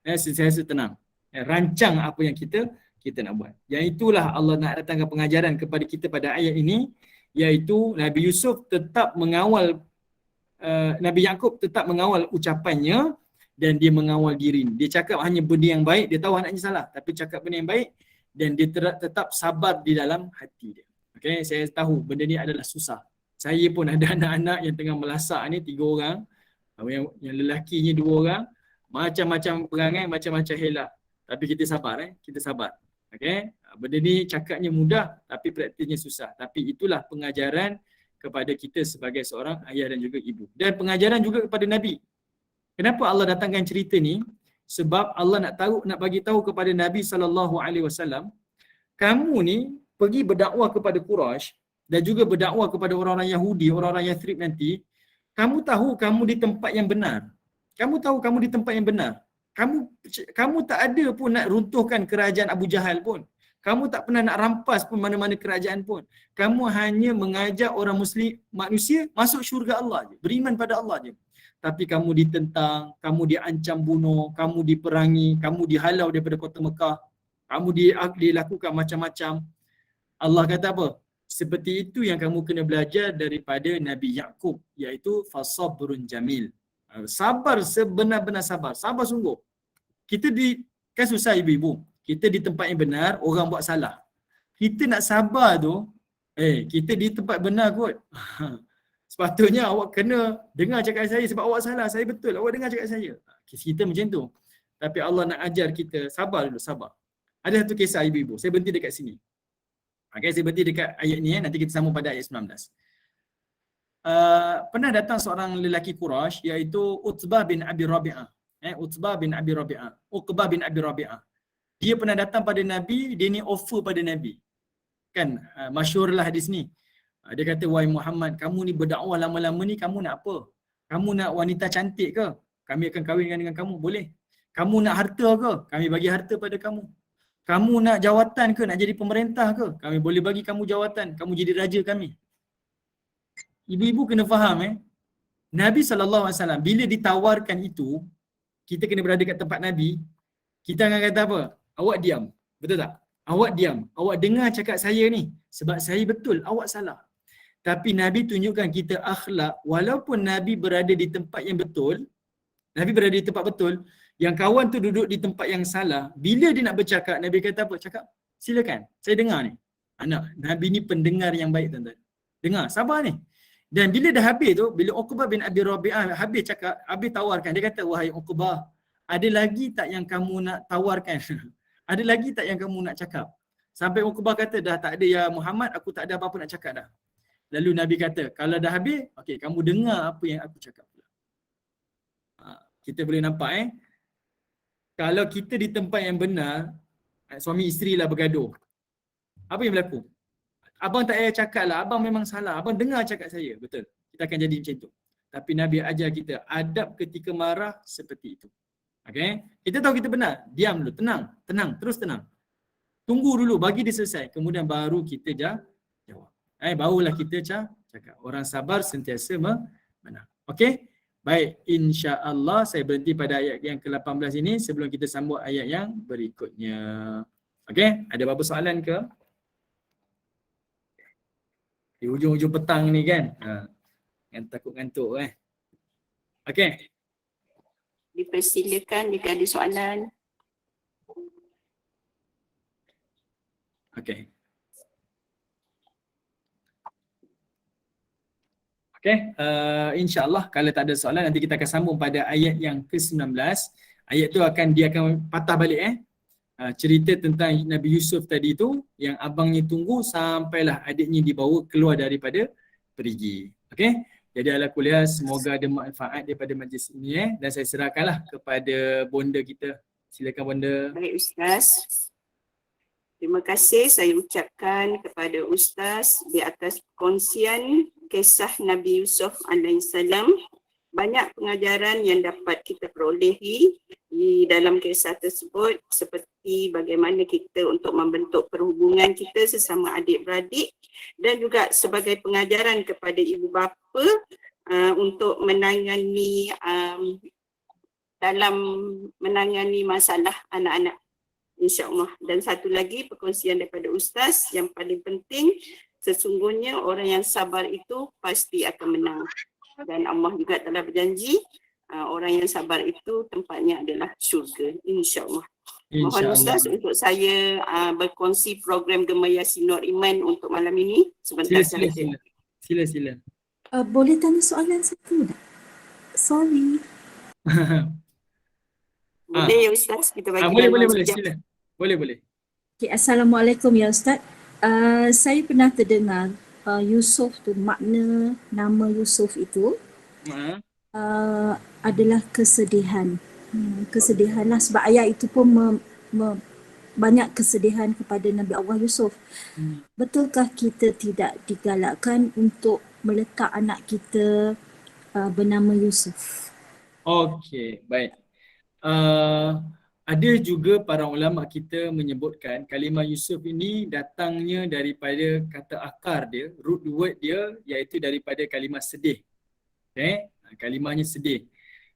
Sentiasa tenang. Rancang apa yang kita nak buat. Yang itulah Allah nak datangkan pengajaran kepada kita pada ayat ini, iaitu Nabi Yusuf tetap mengawal Nabi Yaqub tetap mengawal ucapannya dan dia mengawal diri. Dia cakap hanya benda yang baik, dia tahu anaknya salah, tapi cakap benda yang baik dan dia tetap sabar di dalam hati dia. Okay, saya tahu benda ni adalah susah. Saya pun ada anak-anak yang tengah melasak ni 3 orang, yang lelakinya 2 orang, macam-macam perangai, macam-macam helak. Tapi kita sabar, kita sabar. Okay, benda ni cakapnya mudah tapi praktiknya susah. Tapi itulah pengajaran kepada kita sebagai seorang ayah dan juga ibu. Dan pengajaran juga kepada Nabi. Kenapa Allah datangkan cerita ni? Sebab Allah nak bagi tahu kepada Nabi SAW, kamu ni pergi berdakwah kepada Quraisy dan juga berdakwah kepada orang-orang Yahudi, orang-orang Yathrib nanti, kamu tahu kamu di tempat yang benar. Kamu tahu kamu di tempat yang benar. Kamu tak ada pun nak runtuhkan kerajaan Abu Jahal pun. Kamu tak pernah nak rampas pun mana-mana kerajaan pun. Kamu hanya mengajak orang muslim, manusia masuk syurga Allah je, beriman pada Allah je. Tapi kamu ditentang, kamu diancam bunuh, kamu diperangi, kamu dihalau daripada kota Mekah, kamu dilakukan macam-macam. Allah kata apa? Seperti itu yang kamu kena belajar daripada Nabi Yaqub, iaitu fasabrun jamil. Sabar sebenar-benar sabar. Sabar sungguh. Kan susah ibu-ibu. Kita di tempat yang benar, orang buat salah. Kita nak sabar tu, kita di tempat benar kot. Sepatutnya awak kena dengar cakap saya sebab awak salah. Saya betul. Awak dengar cakap saya. Kita macam tu. Tapi Allah nak ajar kita sabar dulu, sabar. Ada satu kisah ibu-ibu. Saya berhenti dekat sini. Okay, saya berhenti dekat ayat ni. Nanti kita sambung pada ayat 19. Pernah datang seorang lelaki Quraisy iaitu Utbah bin Abi Rabi'ah. Utbah bin Abi Rabi'ah. Uqbah bin Abi Rabi'ah. Dia pernah datang pada Nabi, dia ni offer pada Nabi. Kan, masyhurlah hadis ni. Dia kata, wahai Muhammad, kamu ni berdakwah lama-lama ni, kamu nak apa? Kamu nak wanita cantik ke? Kami akan kahwinkan dengan kamu, boleh. Kamu nak harta ke? Kami bagi harta pada kamu. Kamu nak jawatan ke? Nak jadi pemerintah ke? Kami boleh bagi kamu jawatan. Kamu jadi raja kami. Ibu-ibu kena faham Nabi SAW bila ditawarkan itu, kita kena berada kat tempat Nabi, kita akan kata apa? Awak diam. Betul tak? Awak diam. Awak dengar cakap saya ni. Sebab saya betul, awak salah. Tapi Nabi tunjukkan kita akhlak, walaupun Nabi berada di tempat yang betul, Nabi berada di tempat betul, yang kawan tu duduk di tempat yang salah, bila dia nak bercakap, Nabi kata apa? Cakap, silakan, saya dengar ni. Anak, Nabi ni pendengar yang baik tuan-tuan. Dengar, sabar ni. Dan bila dah habis tu, bila Uqbah bin Abi Rabi'ah habis cakap, habis tawarkan, dia kata, wahai Uqbah, ada lagi tak yang kamu nak tawarkan? Ada lagi tak yang kamu nak cakap? Sampai Uqbah kata, dah tak ada ya Muhammad, aku tak ada apa-apa nak cakap dah. Lalu Nabi kata, kalau dah habis, okey, kamu dengar apa yang aku cakap pula. Kita boleh nampak kalau kita di tempat yang benar, suami isteri lah bergaduh. Apa yang berlaku? Abang tak payah cakap lah, abang memang salah. Abang dengar cakap saya, betul. Kita akan jadi macam tu. Tapi Nabi ajar kita, adab ketika marah seperti itu. Okay? Kita tahu kita benar, diam dulu, tenang, terus tenang. Tunggu dulu, bagi dia selesai. Kemudian baru kita jawab. Barulah kita cakap. Orang sabar sentiasa menang. Okey? Baik, insya-Allah saya berhenti pada ayat yang ke-18 ini sebelum kita sambung ayat yang berikutnya. Okey? Ada apa-apa soalan ke? Di hujung-hujung petang ni kan? Yang takut ngantuk Okey. Dipersilakan jika ada soalan. Okey. Okey, insya-Allah kalau tak ada soalan nanti kita akan sambung pada ayat yang ke-19. Ayat tu dia akan patah balik cerita tentang Nabi Yusuf tadi tu yang abangnya tunggu sampailah adiknya dibawa keluar daripada perigi. Okey. Jadi ala kuliah semoga ada manfaat daripada majlis ini dan saya serahkanlah kepada bonda kita. Silakan bonda. Baik Ustaz. Terima kasih saya ucapkan kepada Ustaz di atas perkongsian kisah Nabi Yusuf AS. Banyak pengajaran yang dapat kita perolehi di dalam kisah tersebut seperti bagaimana kita untuk membentuk perhubungan kita sesama adik-beradik dan juga sebagai pengajaran kepada ibu bapa untuk menangani dalam menangani masalah anak-anak, insya-Allah. Dan satu lagi perkongsian daripada Ustaz yang paling penting, sesungguhnya orang yang sabar itu pasti akan menang. Dan Allah juga telah berjanji orang yang sabar itu tempatnya adalah syurga, insya-Allah. Mohon InsyaAllah. Ustaz untuk saya berkongsi program Gema Yasin Nur Iman untuk malam ini sebentar sahaja. Sila. Boleh tanya soalan satu tak? Sorry. Boleh ya Ustaz, kita bagi boleh, dalam sila. sekejap. Boleh. Okay, Assalamualaikum ya Ustaz. Saya pernah terdengar Yusuf tu, makna nama Yusuf itu adalah kesedihan. Kesedihan lah sebab ayat itu pun banyak kesedihan kepada Nabi Allah Yusuf. Betulkah kita tidak digalakkan untuk meletak anak kita bernama Yusuf? Okey, baik. Ada juga para ulama kita menyebutkan kalimah Yusuf ini datangnya daripada kata akar dia, root word dia iaitu daripada kalimah sedih. Okay? Kalimahnya sedih.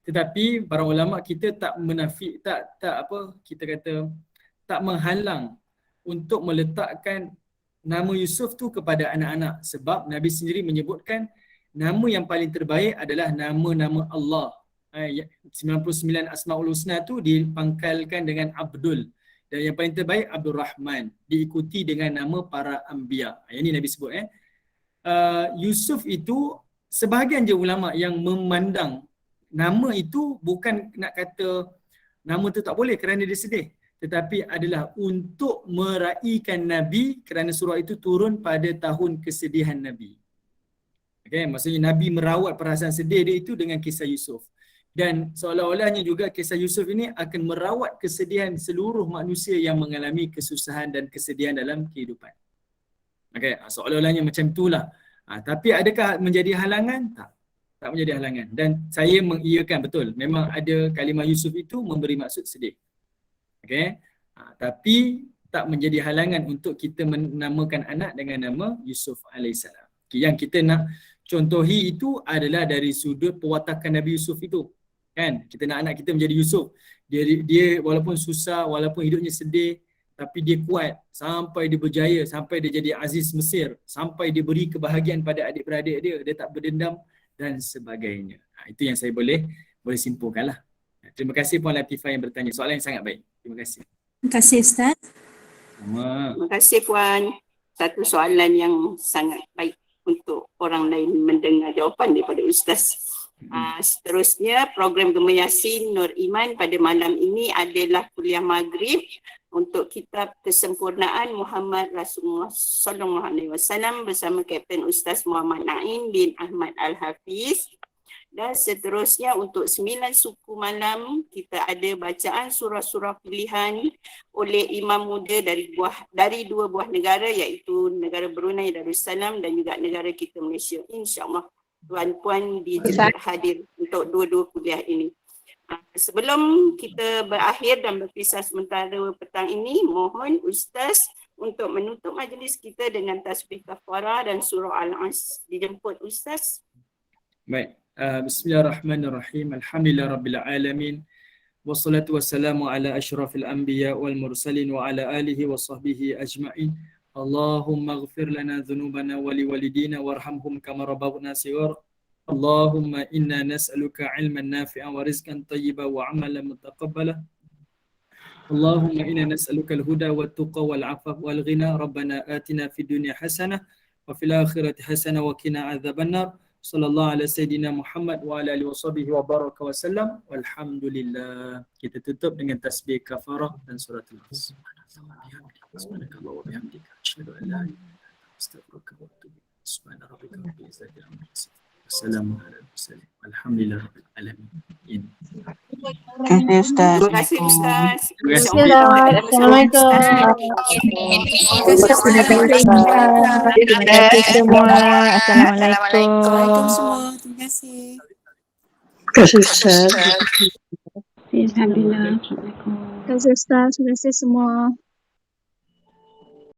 Tetapi para ulama kita tak menafik, tak menghalang untuk meletakkan nama Yusuf tu kepada anak-anak sebab Nabi sendiri menyebutkan nama yang paling terbaik adalah nama-nama Allah. 99 Asmaul Husna tu dipangkalkan dengan Abdul dan yang paling terbaik Abdul Rahman diikuti dengan nama para anbiya. Yang ni Nabi sebut Yusuf itu sebahagian je ulama yang memandang nama itu bukan nak kata nama tu tak boleh kerana dia sedih, tetapi adalah untuk meraihkan Nabi kerana surah itu turun pada tahun kesedihan Nabi. Okay, maksudnya Nabi merawat perasaan sedih dia itu dengan kisah Yusuf. Dan seolah-olahnya juga kisah Yusuf ini akan merawat kesedihan seluruh manusia yang mengalami kesusahan dan kesedihan dalam kehidupan. Okay, seolah-olahnya macam itulah. Tapi adakah menjadi halangan? Tak menjadi halangan. Dan saya mengiyakan betul. Memang ada kalimah Yusuf itu memberi maksud sedih. Okay. Tapi tak menjadi halangan untuk kita menamakan anak dengan nama Yusuf AS. Yang kita nak contohi itu adalah dari sudut pewatakan Nabi Yusuf itu. Kan? Kita nak anak kita menjadi Yusuf. Dia walaupun susah, walaupun hidupnya sedih, tapi dia kuat sampai dia berjaya, sampai dia jadi Aziz Mesir, sampai dia beri kebahagiaan pada adik-beradik dia tak berdendam dan sebagainya. Itu yang saya boleh simpulkanlah. Terima kasih Puan Latifah yang bertanya. Soalan yang sangat baik. Terima kasih. Terima kasih Ustaz. Terima kasih Puan. Satu soalan yang sangat baik untuk orang lain mendengar jawapan daripada Ustaz. Seterusnya program Gema Yasin Nur Iman pada malam ini adalah kuliah maghrib untuk kitab Kesempurnaan Muhammad Rasulullah SAW bersama Kapten Ustaz Muhammad Naim bin Ahmad Al-Hafiz. Dan seterusnya untuk 9 suku malam kita ada bacaan surah-surah pilihan oleh imam muda dari dua buah negara iaitu negara Brunei Darussalam dan juga negara kita Malaysia. InsyaAllah tuan-puan dijemput hadir untuk dua-dua kuliah ini. Sebelum kita berakhir dan berpisah sementara petang ini, mohon Ustaz untuk menutup majlis kita dengan tasbih kafarah dan surah Al-As. Dijemput Ustaz. Baik. Bismillahirrahmanirrahim. Alhamdulillah Rabbil Alamin. Wassalatu wassalamu ala ashrafil anbiya wal mursalin wa ala alihi wa sahbihi ajma'in. Allahumma ghafir lana dhunubana wa liwalidina warhamhum kama rabbawna sighara. Allahumma inna nas'aluka ilman nafi'an wa rizqan tayyiban wa amalan mutaqabbala. Allahumma inna nas'aluka al-huda wa tuqa wal afaf wal ghina. Rabbana atina fid dunya hasanah wa fil akhirati hasanah wa qina adzabannar. Sallallahu ala sayyidina Muhammad wa ala alihi wa sahbihi wa baraka wa sallam. Walhamdulillah. Kita tutup dengan tasbih kafarah dan suratul As. Subhanakallah wa bihamdika asyhadu an la ilaha illa anta astaghfiruka wa atubu ilaik. Subhana rabbika rabbil izzati amma yasifun. Wassalamu ala al-mursalin. Walhamdulillahi rabbil alamin. Terima kasih Ustaz. Terima kasih Ustaz. Terima kasih. Assalamualaikum. Terima kasih semua. Assalamualaikum. Terima kasih. Terima kasih Ustaz. Alhamdulillah. Terima kasih Ustaz. Terima kasih semua.